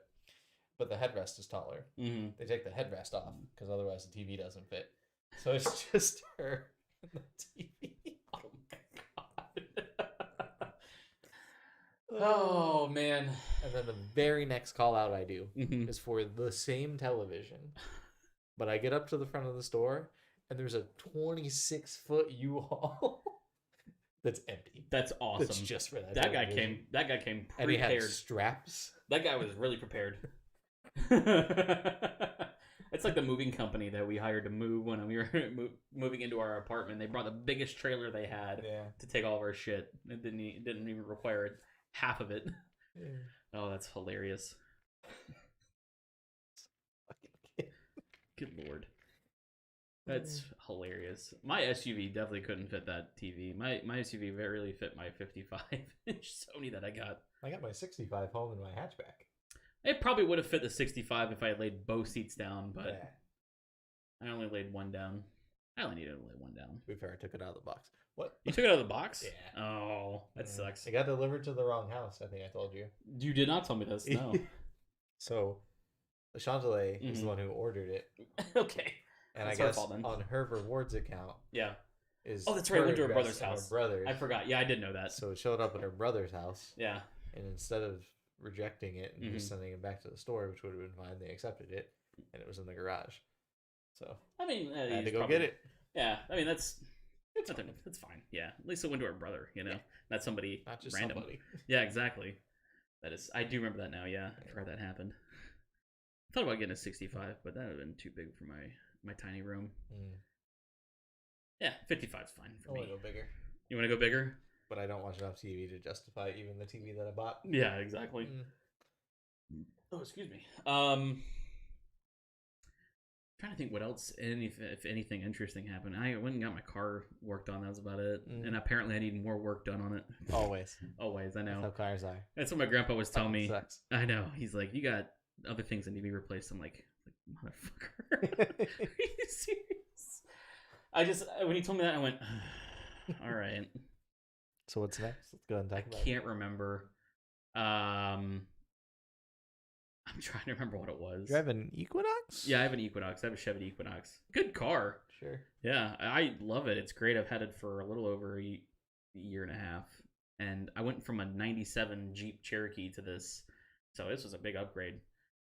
but the headrest is taller. Mm-hmm. They take the headrest off because otherwise the TV doesn't fit. So it's just her and the TV. Oh my god. Oh man. And then the very next call out I do is for the same television. But I get up to the front of the store and there's a 26-foot U-Haul that's empty. That's awesome. That's just for that. That guy came prepared. And he had straps. That guy was really prepared. It's like the moving company that we hired to move when we were moving into our apartment. They brought the biggest trailer they had to take all of our shit. It didn't even require half of it. Yeah. Oh, that's hilarious. Good lord. That's hilarious. My SUV definitely couldn't fit that TV. My SUV barely fit my 55-inch Sony that I got. I got my 65 home in my hatchback. It probably would have fit the 65 if I had laid both seats down, but I only laid one down. I only needed to lay one down. To be fair, I took it out of the box. What? You took it out of the box? Yeah. Oh, that sucks. It got delivered to the wrong house, I think I told you. You did not tell me this, no. So, the Chantelet is the one who ordered it. Okay. And that's I guess on her rewards account. Yeah. Is that's right. It went to her brother's house. Her brother's. I forgot. Yeah, I did know that. So it showed up at her brother's house. Yeah. And instead of rejecting it and just sending it back to the store, which would have been fine, they accepted it, and it was in the garage. So I mean, I had to go get it. Yeah, I mean that's fine. Yeah, at least it went to her brother. You know, not somebody not just random. Somebody. Yeah, exactly. That is. I do remember that now. Yeah, I forgot that happened. I thought about getting a 65, but that would have been too big for my tiny room. Yeah, 55 is fine for me. I want to go bigger. You want to go bigger? But I don't watch enough TV to justify even the TV that I bought. Yeah, exactly. Oh, excuse me. Trying to think what else, if anything interesting happened. I went and got my car worked on. That was about it. And apparently I need more work done on it. Always. Always, I know. That's how cars are. That's what my grandpa was telling me. Sucks. I know. He's like, you got other things that need to be replaced. I'm like motherfucker. Are you serious? When he told me that, I went, all right. So what's next? Let's go ahead and talk about it. I can't remember. I'm trying to remember what it was. Do you have an Equinox? Yeah, I have an Equinox. I have a Chevy Equinox. Good car. Sure. Yeah, I love it. It's great. I've had it for a little over a year and a half. And I went from a 97 Jeep Cherokee to this. So this was a big upgrade.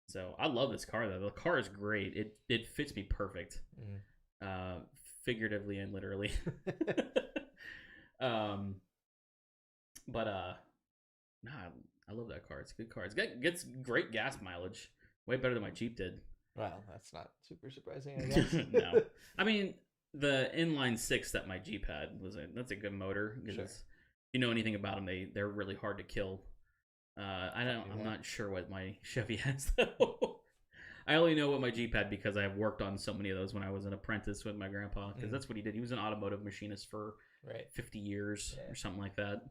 So I love this car, though. The car is great. It fits me perfect. Figuratively and literally. Nah, I love that car. It's a good car. It gets great gas mileage. Way better than my Jeep did. Well, that's not super surprising, I guess. No. I mean, the inline 6 that my Jeep had that's a good motor. Sure. If you know anything about them, they're really hard to kill. I'm not sure what my Chevy has, though. I only know what my Jeep had because I have worked on so many of those when I was an apprentice with my grandpa. Because that's what he did. He was an automotive machinist for 50 years or something like that.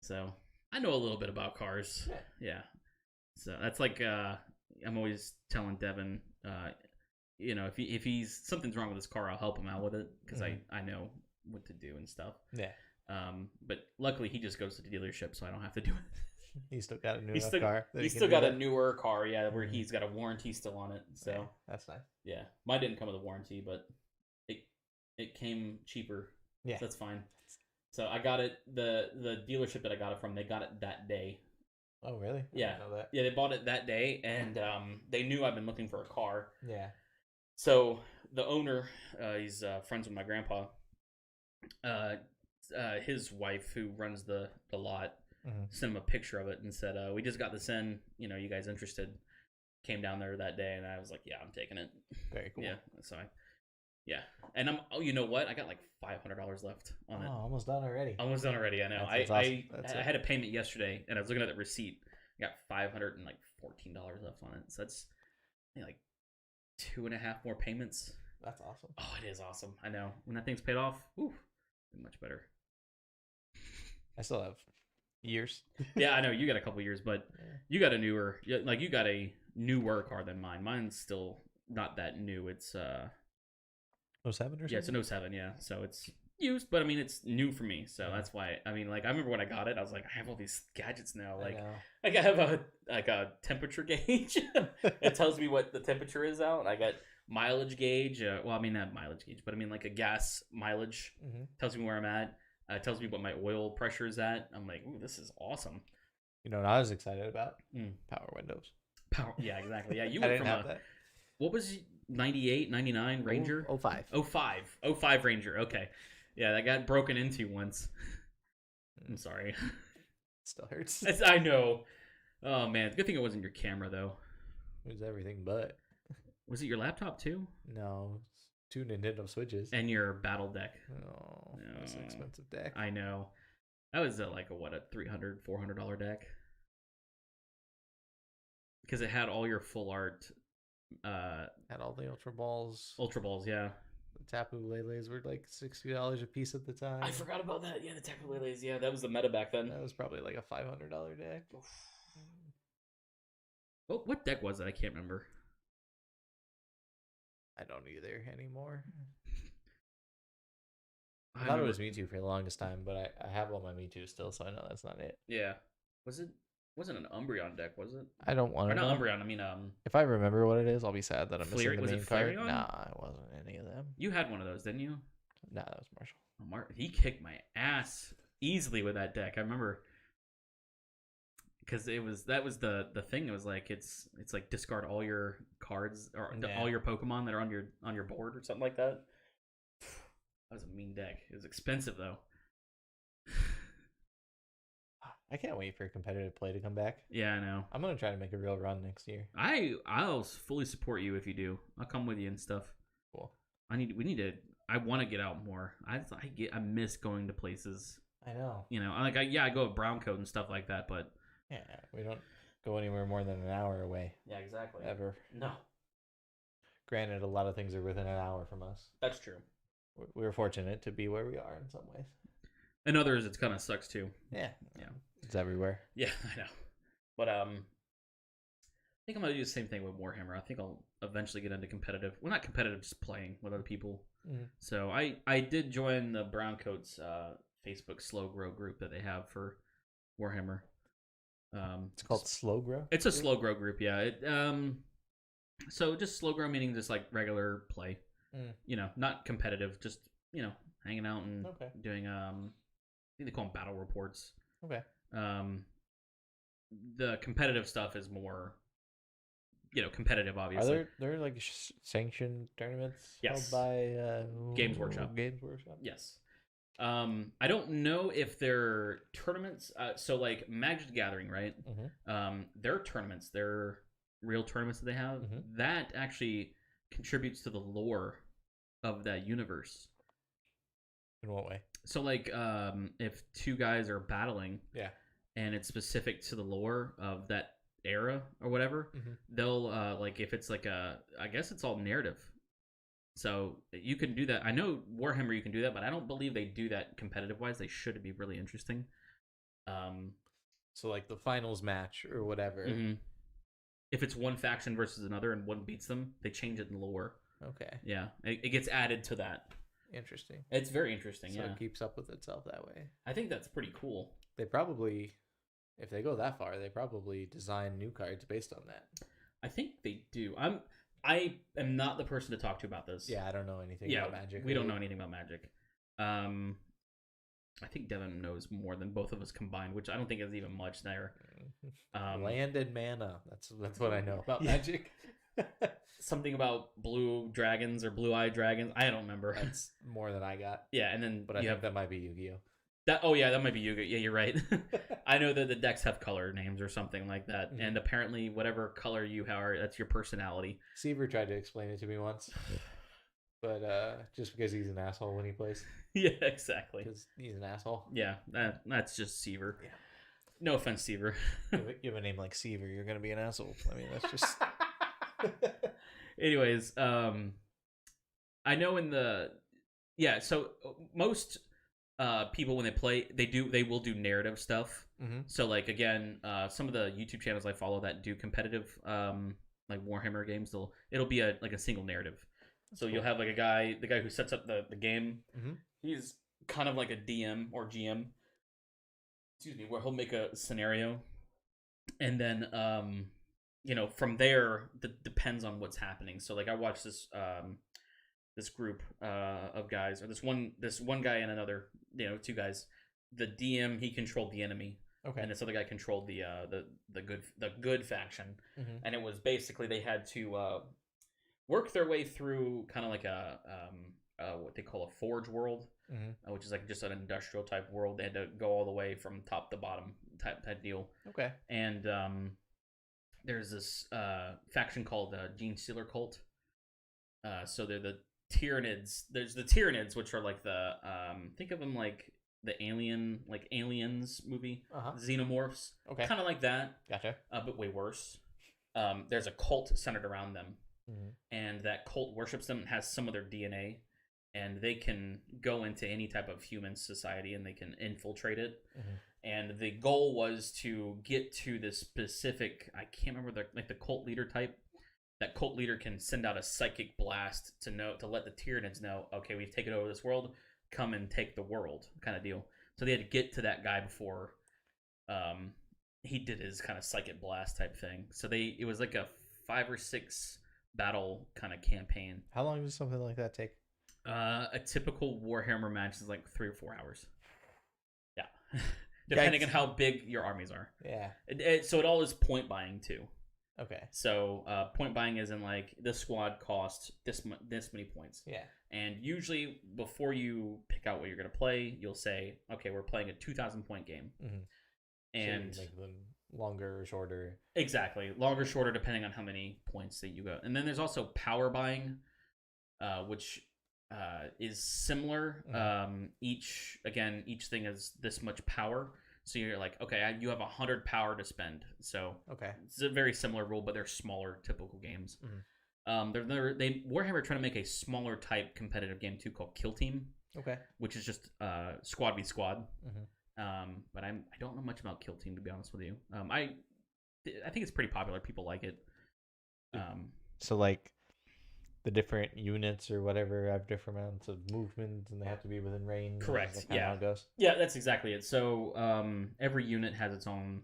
So I know a little bit about cars. Yeah. So that's like I'm always telling Devin, if he's something's wrong with his car, I'll help him out with it because I know what to do and stuff. Yeah. But luckily he just goes to the dealership, so I don't have to do it. He's still got a newer car. He's still got a newer car, yeah, where he's got a warranty still on it. So that's nice. Yeah, mine didn't come with a warranty, but it came cheaper. Yeah, so that's fine. So I got it. The dealership that I got it from, they got it that day. Oh, really? Yeah, I didn't know that. Yeah, they bought it that day, and they knew I've been looking for a car. Yeah. So the owner, he's friends with my grandpa. His wife, who runs the lot, sent him a picture of it and said, "We just got this in. You guys interested?" Came down there that day, and I was like, "Yeah, I'm taking it." Very cool. Yeah, so and I'm. Oh, you know what? I got like $500 left on it. Oh, almost done already. I know. That's awesome. I had a payment yesterday, and I was looking at the receipt. I got $514 left on it. So that's like 2.5 more payments. That's awesome. Oh, it is awesome. I know. When that thing's paid off, much better. I still have years. Yeah, I know you got a couple years, but you got a newer car than mine. Mine's still not that new. It's 07 or something? Yeah, it's an 07, yeah. So it's used, but I mean it's new for me. So that's why I remember when I got it, I was like, I have all these gadgets now. Like I have a temperature gauge. It tells me what the temperature is out. I got mileage gauge. Not mileage gauge, but like a gas mileage. Tells me where I'm at. Tells me what my oil pressure is at. I'm like, ooh, this is awesome. You know what I was excited about? Power windows. Yeah, exactly. Yeah, you went from that. What was 98, 99 Ranger? 05 Ranger. Okay. Yeah, that got broken into once. I'm sorry. Still hurts. I know. Oh, man. Good thing it wasn't your camera, though. It was everything but. Was it your laptop, too? No. 2 Nintendo Switches. And your battle deck. Oh, that's an expensive deck. I know. That was a $300, $400 deck. Because it had all your full art. Had all the Ultra Balls. Ultra Balls, yeah. The Tapu Leles were like $60 a piece at the time. I forgot about that. Yeah, the Tapu Leles. Yeah, that was the meta back then. That was probably like a $500 deck. What deck was it? I can't remember. I don't either anymore. I I thought it remember. was Mewtwo for the longest time, but I have all my Mewtwo still, so I know that's not it. Yeah. Wasn't an Umbreon deck, was it? I don't want Or to not know. Umbreon, I mean If I remember what it is, I'll be sad that I'm missing the Was it main card. Flareon? Nah, it wasn't any of them. You had one of those, didn't you? Nah, that was Marshall. He kicked my ass easily with that deck. I remember because that was the thing. It was like it's like discard all your cards or all your Pokemon that are on your board or something like that. That was a mean deck. It was expensive though. I can't wait for competitive play to come back. Yeah, I know. I'm gonna try to make a real run next year. I'll fully support you if you do. I'll come with you and stuff. Cool. We need to. I want to get out more. I miss going to places. I know. You know, like I go with Brown Coat and stuff like that, but yeah, we don't go anywhere more than an hour away. Yeah, exactly. Ever. No. Granted, a lot of things are within an hour from us. That's true. We're fortunate to be where we are in some ways. In others, it kind of sucks too. Yeah. Yeah. It's everywhere. Yeah, I know. But I think I'm gonna do the same thing with Warhammer. I think I'll eventually get into competitive. Well, not competitive, just playing with other people. Mm-hmm. So I did join the Browncoats Facebook Slow Grow group that they have for Warhammer. It's called Slow Grow. It's a Slow Grow group, yeah. So just slow grow meaning just like regular play. You know, not competitive, just hanging out and doing I think they call them battle reports. Okay. The competitive stuff is more competitive, obviously. Are there like sanctioned tournaments held by Games Workshop? Games Workshop. Yes. I don't know if they're tournaments. So like Magic the Gathering, right? Mm-hmm. Their tournaments, their real tournaments that they have, that actually contributes to the lore of that universe. In what way? So like, if two guys are battling, and it's specific to the lore of that era or whatever, they'll like if it's like I guess it's all narrative. So you can do that. I know Warhammer you can do that, but I don't believe they do that competitive wise. They should be really interesting. So like the finals match or whatever. Mm-hmm. If it's one faction versus another and one beats them, they change it in lore. Okay. Yeah, it gets added to that. Interesting. It's very interesting. So it keeps up with itself that way. I think that's pretty cool. They probably, if they go that far, they probably design new cards based on that. I think they do. I am not the person to talk to about this. Yeah, I don't know anything about Magic. We don't know anything about Magic. I think Devin knows more than both of us combined, which I don't think is even much there. Land and mana. That's what I know about Magic. Something about blue dragons or blue-eyed dragons. I don't remember. That's more than I got. Yeah, and then I think that might be Yu-Gi-Oh. That might be Yu-Gi-Oh. Yeah, you're right. I know that the decks have color names or something like that, and apparently whatever color you are, that's your personality. Seaver tried to explain it to me once, but just because he's an asshole when he plays. Yeah, exactly. Because he's an asshole. Yeah, that's just Seaver. Yeah. No offense, Seaver. You have a name like Seaver, you're gonna be an asshole. I mean, that's just. Anyways, I know so most people when they play, they will do narrative stuff. So like again, some of the YouTube channels I follow that do competitive like Warhammer games, it'll be a single narrative. So you'll have like the guy who sets up the game. He's kind of like a DM or GM. Excuse me, where he'll make a scenario, and then from there, depends on what's happening. So like I watched this this group of guys, or this one guy and another, two guys. The DM, he controlled the enemy, and this other guy controlled the good faction, and it was basically they had to work their way through kind of like a what they call a forge world, which is like just an industrial type world. They had to go all the way from top to bottom type deal. Okay, and there's this faction called Gene Stealer Cult. So they're the Tyranids. There's the Tyranids, which are like the think of them like the Aliens movie, Xenomorphs. Okay, kind of like that. Gotcha. But way worse. There's a cult centered around them, and that cult worships them and has some of their DNA, and they can go into any type of human society and they can infiltrate it. and the goal was to get to this specific. I can't remember the cult leader type. That cult leader can send out a psychic blast to let the Tyranids know, okay, we've taken over this world. Come and take the world, kind of deal. So they had to get to that guy before he did his kind of psychic blast type thing. So it was like a 5 or 6 battle kind of campaign. How long does something like that take? A typical Warhammer match is like 3 or 4 hours. Yeah. Depending on how big your armies are. Yeah. So it all is point buying too. Okay. So point buying is in like this squad costs this many points. Yeah. And usually before you pick out what you're going to play, you'll say, okay, we're playing a 2,000 point game. Mm-hmm. And so you make them longer or shorter. Exactly. Longer, shorter, depending on how many points that you go. And then there's also power buying, which is similar. Mm-hmm. Each thing is this much power. So you're like, okay, you have 100 power to spend. So it's a very similar rule, but they're smaller, typical games. Mm-hmm. Warhammer trying to make a smaller type competitive game too called Kill Team. Okay. Which is just squad v squad. Mm-hmm. But I don't know much about Kill Team, to be honest with you. I think it's pretty popular. People like it. So like the different units or whatever have different amounts of movement and they have to be within range. Correct. Yeah. How it goes? Yeah, that's exactly it. So every unit has its own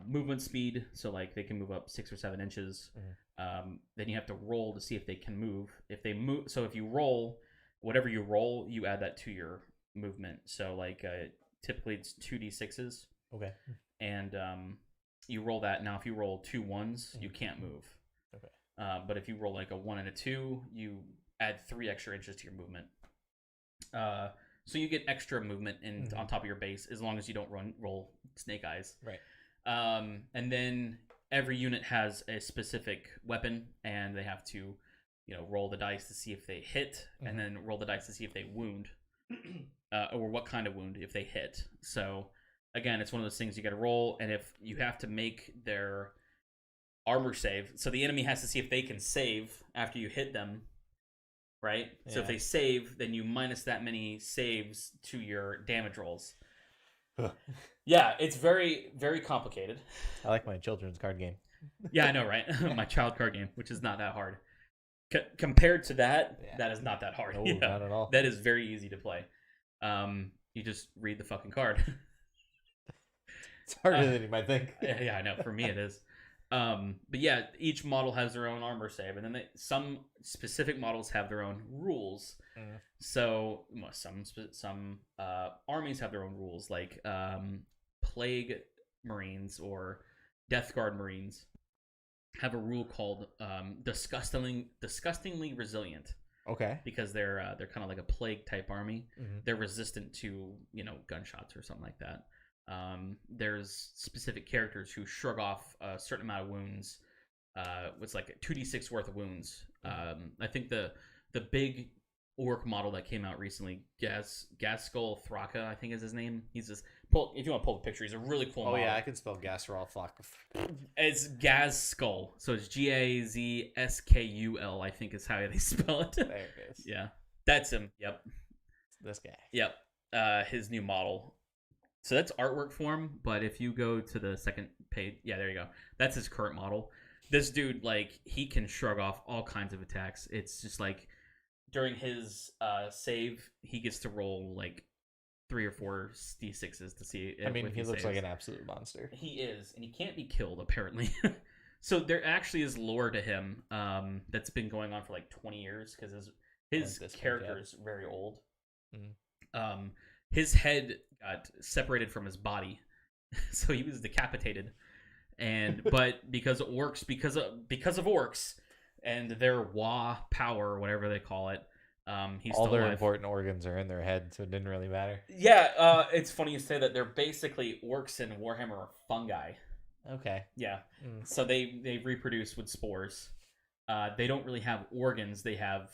movement speed. So like they can move up 6 or 7 inches. Mm-hmm. Then you have to roll to see if they can move. If they move, so if you roll, whatever you roll, you add that to your movement. So like typically it's 2d6s. Okay. And you roll that. Now if you roll 2 ones, you can't move. Okay. But if you roll like a 1 and a 2, you add 3 extra inches to your movement. So you get extra movement on top of your base as long as you don't roll snake eyes. Right. And then every unit has a specific weapon, and they have to, roll the dice to see if they hit, and then roll the dice to see if they wound, or what kind of wound if they hit. So again, it's one of those things you got to roll, and if you have to make their armor save, so the enemy has to see if they can save after you hit them, right? Yeah. So if they save, then you minus that many saves to your damage rolls. Yeah, it's very, very complicated. I like my children's card game. Yeah, I know, right? My child card game, which is not that hard. Compared to that, that is not that hard. No, not at all. That is very easy to play. You just read the fucking card. It's harder than you might think. Yeah, I know. For me, it is. But yeah, each model has their own armor save, and then some specific models have their own rules. So some armies have their own rules, like Plague Marines or Death Guard Marines have a rule called disgustingly resilient. Okay. Because they're kind of like a plague type army. They're resistant to gunshots or something like that. There's specific characters who shrug off a certain amount of wounds. It's like 2d6 worth of wounds. I think the big orc model that came out recently, Gaskell Thraka, I think is his name. He's just if you want to pull the picture, he's a really cool model. Yeah, I can spell Gaskell Thraka. It's Gaskell, so it's Gazskull, I think is how they spell it. There it is. Yeah, that's him. Yep, this guy. Yep, his new model. So that's artwork form, but if you go to the second page, yeah, there you go. That's his current model. This dude, like, he can shrug off all kinds of attacks. It's just like during his save, he gets to roll like 3 or 4 d6s to see if he looks saves. like an absolute monster. He is, and he can't be killed apparently. So there actually is lore to him that's been going on for like 20 years because his character is very old. His head got separated from his body, so he was decapitated. But because of orcs and their Wa power or whatever they call it, he's all still their alive. important organs are in their head, so it didn't really matter. Yeah, it's funny you say that. They're basically orcs in Warhammer are fungi. Okay. Yeah. So they reproduce with spores. They don't really have organs. They have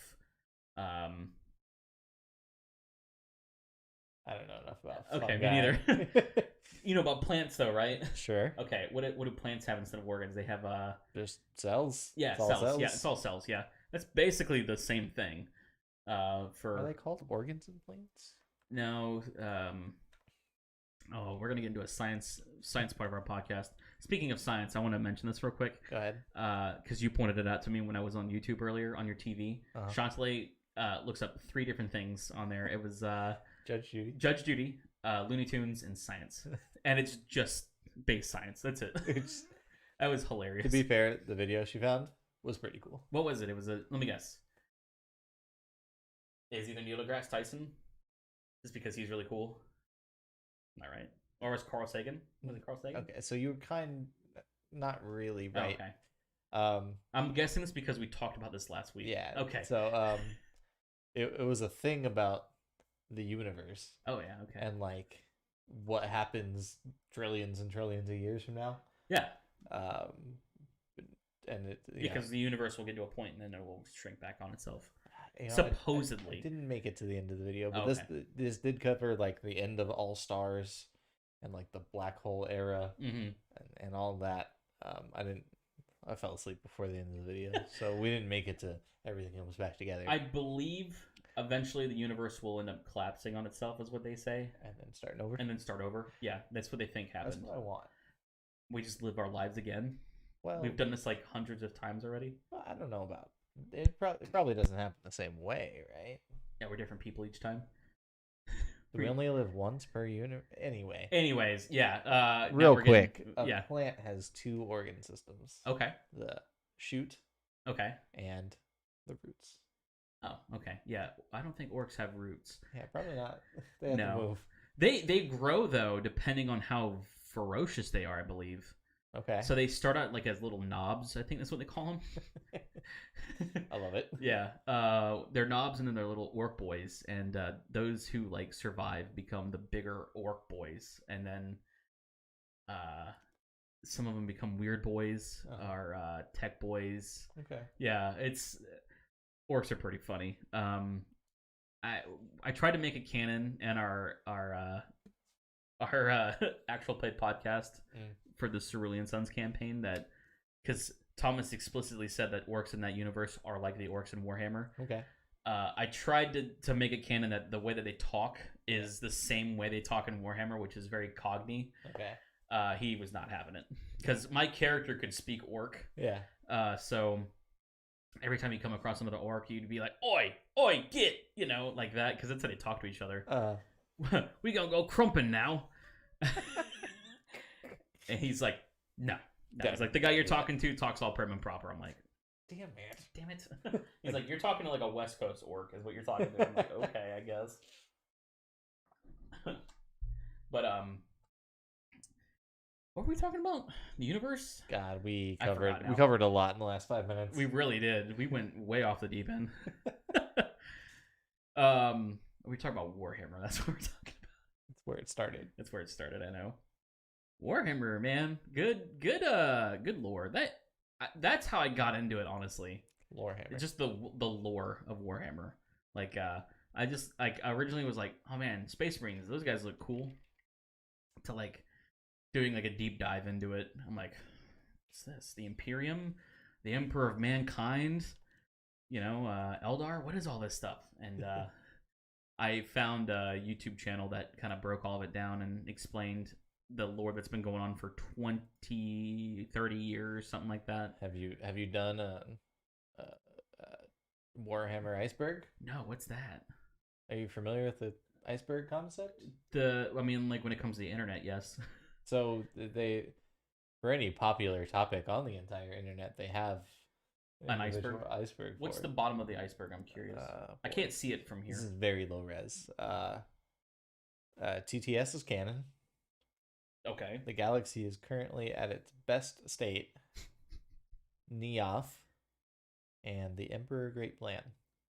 I don't know enough about okay, fungi. me neither. You know about plants though, right? Sure. Okay, what do plants have instead of organs? They have just cells. Yeah, cells. Yeah, it's all cells. Yeah, that's basically the same thing. Are they called organs in plants? No. Oh, we're gonna get into a science part of our podcast. Speaking of science, I want to mention this real quick. Go ahead. Because you pointed it out to me when I was on YouTube earlier on your TV. Chantelet looks up 3 different things on there. It was Judge Judy, Looney Tunes, and science, and it's just base science. That's it. That was hilarious. To be fair, the video she found was pretty cool. What was it? It was let me guess. Is either Neil deGrasse Tyson, just because he's really cool. Am I right? Or was Carl Sagan? Was it Carl Sagan? Okay, so you were not really right. Oh, okay. I'm guessing it's because we talked about this last week. Yeah. Okay. So it was a thing about the universe. Oh yeah. Okay. And like what happens trillions and trillions of years from now. Yeah. And because the universe will get to a point and then it will shrink back on itself. Supposedly. I didn't make it to the end of the video, but this did cover like the end of all stars and like the black hole era and all that. I fell asleep before the end of the video, so we didn't make it to everything comes back together. I believe eventually the universe will end up collapsing on itself, is what they say, and then start over. Yeah, that's what they think happened. That's what I want. We just live our lives again. Well, we've done this like hundreds of times already. Well, I don't know about it. Probably doesn't happen the same way, right? Yeah, we're different people each time. We only live once per unit. Anyways, yeah. Real quick, a plant has 2 organ systems. Okay. The shoot. Okay. And the roots. Oh, okay. Yeah, I don't think orcs have roots. Yeah, probably not. They have to move. They grow though, depending on how ferocious they are, I believe. Okay. So they start out like as little knobs. I think that's what they call them. I love it. Yeah. They're knobs and then they're little orc boys. And those who like survive become the bigger orc boys. And then some of them become weird boys or tech boys. Okay. Yeah, orcs are pretty funny. I tried to make a canon in our actual play podcast for the Cerulean Sons campaign, that because Thomas explicitly said that orcs in that universe are like the orcs in Warhammer. Okay. I tried to make it canon that the way that they talk is the same way they talk in Warhammer, which is very cogny. Okay. He was not having it because my character could speak orc. Yeah. So every time you come across another orc, you'd be like, "Oi, oi, get," like that, because that's how they talk to each other. We gonna go crumping now. And he's like, no. It's like the guy you're talking to talks all prim and proper. I'm like, damn it. He's like, you're talking to like a West Coast orc is what you're talking to. I'm like, okay, I guess. But what were we talking about? The universe? God, we covered a lot in the last 5 minutes. We really did. We went way off the deep end. We talking about Warhammer. That's what we're talking about. That's where it started. That's where it started. I know. Warhammer, man, good lore. That's how I got into it, honestly. Lorehammer. Just the lore of Warhammer. Like, I just like originally was like, oh man, Space Marines, those guys look cool. To like doing like a deep dive into it, I'm like, what's this? The Imperium, the Emperor of Mankind, Eldar. What is all this stuff? And I found a YouTube channel that kind of broke all of it down and explained the lore that's been going on for 20, 30 years, something like that. Have you done a Warhammer Iceberg? No, what's that? Are you familiar with the iceberg concept? Like when it comes to the internet, yes. So for any popular topic on the entire internet, they have an iceberg. What's the bottom of the iceberg? I'm curious. I can't see it from here. This is very low res. TTS is canon. Okay. The galaxy is currently at its best state. Neoth and the Emperor Great Plan.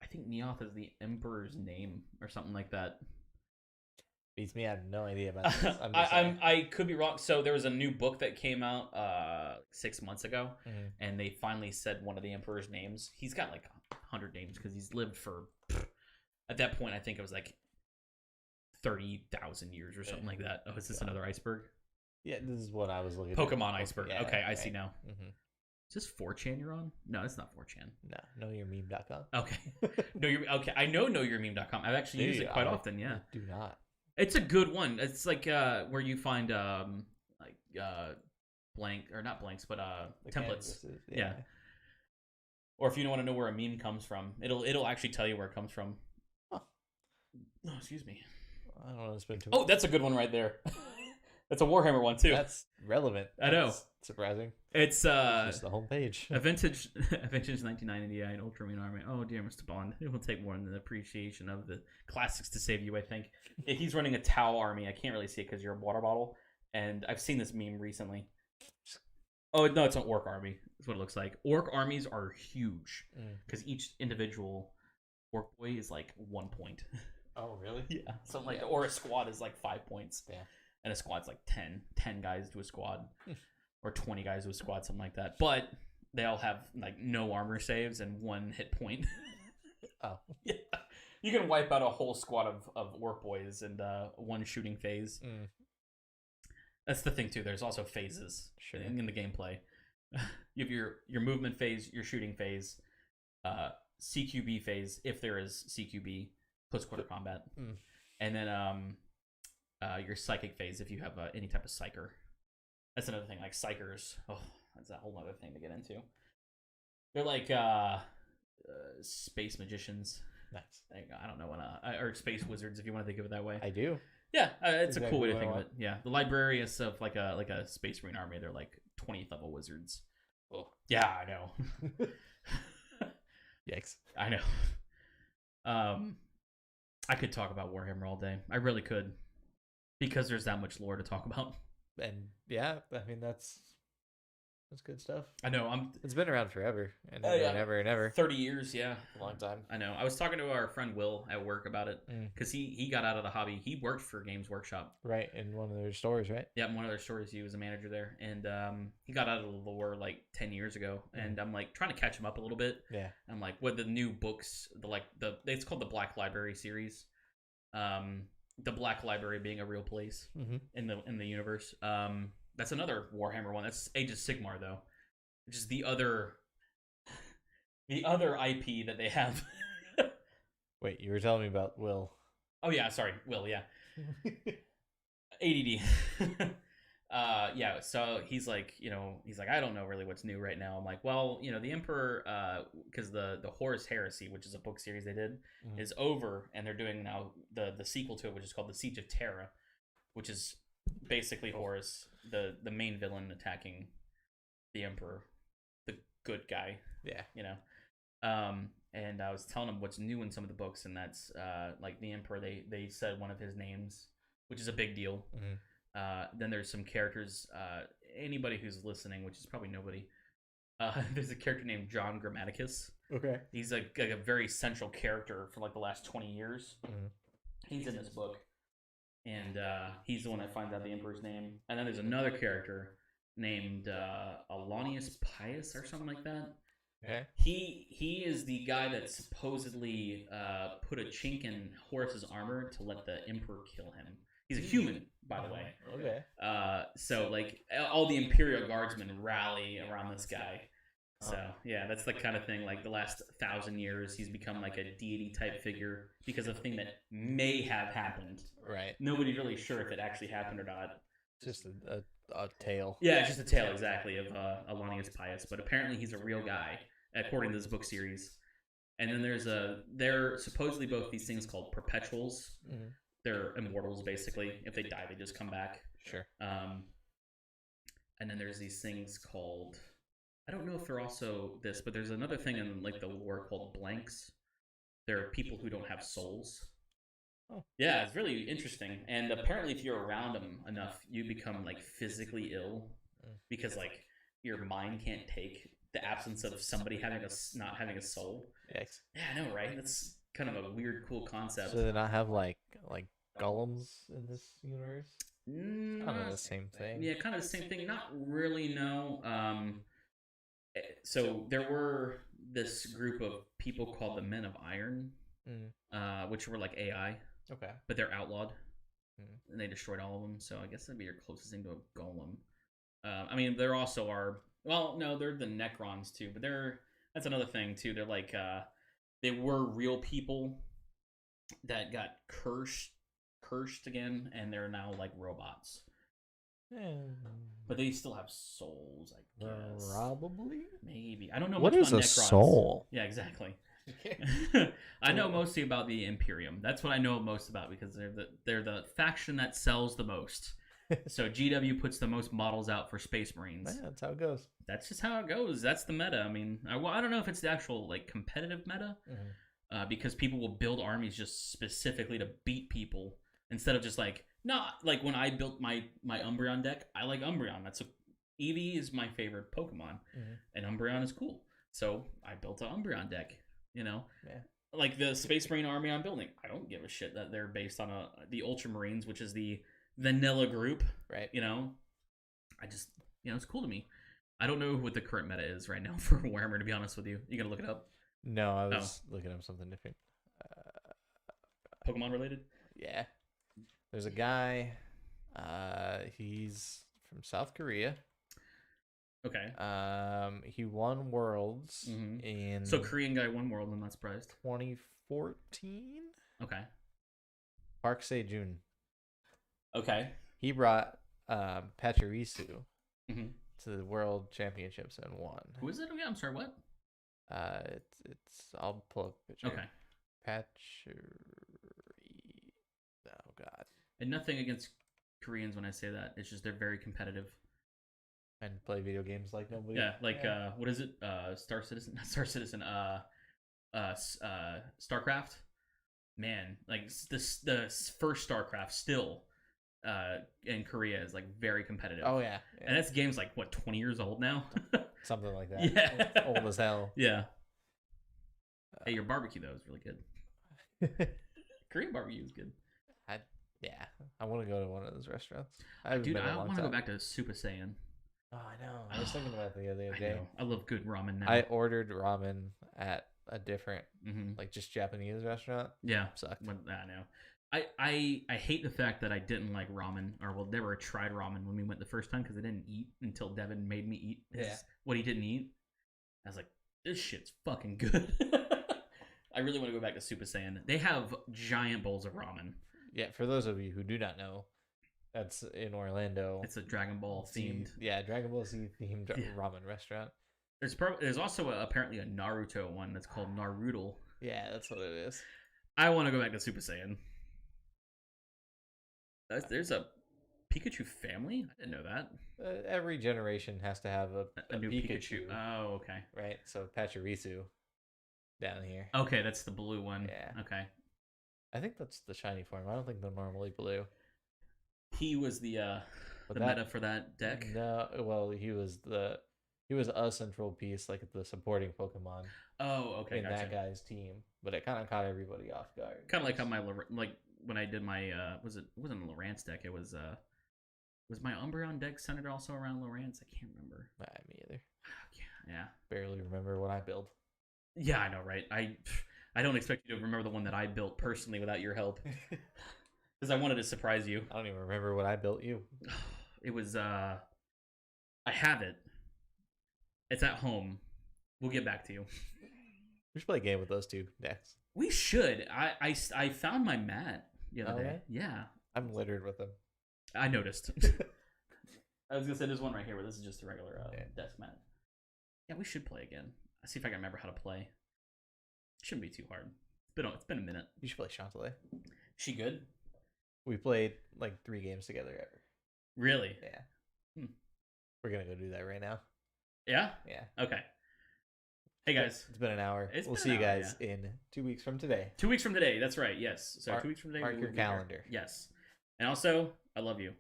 I think Neoth is the Emperor's name or something like that. Beats me. I have no idea about this. I could be wrong. So there was a new book that came out 6 months ago, and they finally said one of the Emperor's names. He's got like 100 names because he's lived for, at that point, I think it was like 30,000 years or something like that. Oh, is this another iceberg? Yeah, this is what I was looking Pokemon iceberg. Yeah, okay, I see now. Mm-hmm. Is this 4chan you're on? No, it's not 4chan. No, knowyourmeme.com. Okay. Okay, I know knowyourmeme.com. I've actually used it quite often, yeah. Do not. It's a good one. It's like where you find like blank or not blanks, but The templates. canvases, Yeah. Or if you don't want to know where a meme comes from, it'll actually tell you where it comes from. Huh. Oh, excuse me. I don't want to spend too Oh, much. that's a good one right there. That's a Warhammer one too. That's relevant. I know. That's surprising. It's just the home page. a vintage 1999 Ultramarine army. Oh dear, Mr. Bond. It will take more than the appreciation of the classics to save you, I think. He's running a Tau army. I can't really see it because you're a water bottle. And I've seen this meme recently. Oh no, it's an orc army. That's what it looks like. Orc armies are huge because each individual orc boy is like 1 point. Oh really? Yeah. So like, or a squad is like 5 points. Yeah. And a squad's like 10 guys to a squad, or 20 guys to a squad, something like that. But they all have like no armor saves and 1 hit point. Oh. Yeah. You can wipe out a whole squad of orc boys and 1 shooting phase. That's the thing too. There's also phases in the gameplay. You have your movement phase, your shooting phase, CQB phase if there is CQB, close quarter combat, and then your psychic phase if you have any type of psyker. That's another thing. Like psychers, that's a whole other thing to get into. They're like space magicians. Nice. I don't know what or space wizards if you want to think of it that way. I do. Yeah, it's exactly a cool way to think of it. Yeah, the librarians of like a space marine army. They're like 20th level wizards. Oh yeah, I know. Yikes! I know. I could talk about Warhammer all day. I really could, because there's that much lore to talk about. And yeah, I mean that's good stuff. I know. It's been around forever and ever and ever. 30 years, yeah, a long time. I know. I was talking to our friend Will at work about it because he got out of the hobby. He worked for Games Workshop, right? In one of their stores, right? Yeah, in one of their stores. He was a manager there, and he got out of the lore like 10 years ago. And I'm like trying to catch him up a little bit. Yeah. I'm like, what the new books? It's called the Black Library series. The Black Library being a real place in the universe. That's another Warhammer one. That's Age of Sigmar though, which is the other IP that they have. Wait, you were telling me about Will. Oh yeah, sorry, Will. Yeah, ADD. Yeah. So he's like, I don't know really what's new right now. I'm like, well, the Emperor, because the Horus Heresy, which is a book series they did, is over, and they're doing now the sequel to it, which is called the Siege of Terra, which is basically Horus, the main villain attacking the Emperor, the good guy. Yeah. And I was telling him what's new in some of the books, and that's like the Emperor. They said one of his names, which is a big deal. Then there's some characters. Anybody who's listening, which is probably nobody. There's a character named John Grammaticus. Okay. He's like a very central character for like the last 20 years. He's in this book, and he's the one that finds out the Emperor's name. And then there's another character named Alanius Pius or something like that. Okay. He is the guy that supposedly put a chink in Horus's armor to let the Emperor kill him. He's a human, by the way. Okay. So like all the Imperial Guardsmen rally around this guy. So yeah, that's the kind of thing. Like the last 1,000 years, he's become like a deity type figure because of a thing that may have happened. Right. Nobody's really sure if it actually happened or not. Just a tale. Yeah, it's just a tale exactly of Alanius Pius, but apparently he's a real guy according to this book series. And then they're supposedly both these things called perpetuals. They're immortals basically. If they die, they just come back. Sure. And then there's these things called, I don't know if they're also this, but there's another thing in like the lore called blanks. They're people who don't have souls. Oh. Yeah, it's really interesting. And apparently if you're around them enough, you become like physically ill because like your mind can't take the absence of somebody not having a soul. Yikes. Yeah, I know, right? That's kind of a weird, cool concept. So do they not have like golems in this universe? Kind of the same thing. Yeah, kind of the same thing. Not really, no. So there were this group of people called the Men of Iron, which were like AI. Okay. But they're outlawed, and they destroyed all of them. So I guess that'd be your closest thing to a golem. I mean, there also are. Well, no, they're the Necrons too, but that's another thing too. They're like they were real people that got cursed cursed again, and they're now like robots. But they still have souls, I guess. Probably. Maybe. I don't know what much is about a Necrons. soul? Yeah, exactly. I know mostly about the Imperium. That's what I know most about because they're the faction that sells the most. So GW puts the most models out for Space Marines. Yeah, that's how it goes. That's just how it goes. That's the meta. I mean, I don't know if it's the actual like competitive meta, because people will build armies just specifically to beat people instead of just like not like when I built my Umbreon deck. I like Umbreon. That's Eevee is my favorite Pokemon, and Umbreon is cool. So I built an Umbreon deck. You know, like the Space Marine army I'm building. I don't give a shit that they're based on the Ultramarines, which is the vanilla group, right? You know, I just it's cool to me. I don't know what the current meta is right now for Warhammer. To be honest with you, you gonna look it up? No, I was looking up something different. Pokemon related? Yeah, there's a guy. He's from South Korea. Okay. He won Worlds in. So Korean guy won World. I'm not surprised. 2014. Okay. Park Se-jun. Okay. He brought Pachirisu to the World Championships and won. Who is it again? I'm sorry. What? It's. I'll pull up a picture. Okay. Oh God. And nothing against Koreans when I say that. It's just they're very competitive. And play video games like nobody. Yeah, like what is it? Star Citizen, not Star Citizen. StarCraft. Man, like the first StarCraft still, in Korea is like very competitive. Oh yeah. And that's game's like what 20 years old now. Something like that. Yeah, it's old as hell. Yeah. Hey, your barbecue though is really good. Korean barbecue is good. I want to go to one of those restaurants. Dude, I want to go back to Super Saiyan. Oh, I know. I was thinking about it the other day. I love good ramen now. I ordered ramen at a different, like just Japanese restaurant. Yeah, sucked. I know. I hate the fact that I didn't like ramen, or well, never tried ramen when we went the first time because I didn't eat until Devin made me eat what he didn't eat. I was like, this shit's fucking good. I really want to go back to Super Saiyan. They have giant bowls of ramen. Yeah, for those of you who do not know, that's in Orlando. It's a Dragon Ball themed. Yeah, Dragon Ball Z themed ramen restaurant. There's also apparently a Naruto one that's called Naruto. Yeah, that's what it is. I want to go back to Super Saiyan. There's a Pikachu family? I didn't know that. Every generation has to have a new Pikachu. Oh, okay. Right, so Pachirisu down here. Okay, that's the blue one. Yeah. Okay. I think that's the shiny form. I don't think they're normally blue. He was the meta for that deck? No, well, he was a central piece, like the supporting Pokemon. Oh, okay, in that guy's team, but it kind of caught everybody off guard. Kind of like on my when I did my it wasn't a Lorance deck. It was my Umbreon deck centered also around Lorance. I can't remember. Me either. Yeah. Barely remember what I built. Yeah, I know, right? I don't expect you to remember the one that I built personally without your help. Because I wanted to surprise you. I don't even remember what I built you. It was I have it. It's at home. We'll get back to you. We should play a game with those two decks. We should. I found my mat the other day. Yeah. I'm littered with them. I noticed. I was gonna say there's one right here, but this is just a regular desk mat. Yeah, we should play again. I'll see if I can remember how to play. Shouldn't be too hard. It's been a minute. You should play Chantelet. She good? We played like 3 games together ever. Really? Yeah. We're gonna go do that right now. Yeah? Yeah. Okay. Hey guys. It's been an hour. We'll see you guys in 2 weeks from today. 2 weeks from today, that's right, yes. So 2 weeks from today. Mark your calendar. Yes. And also, I love you.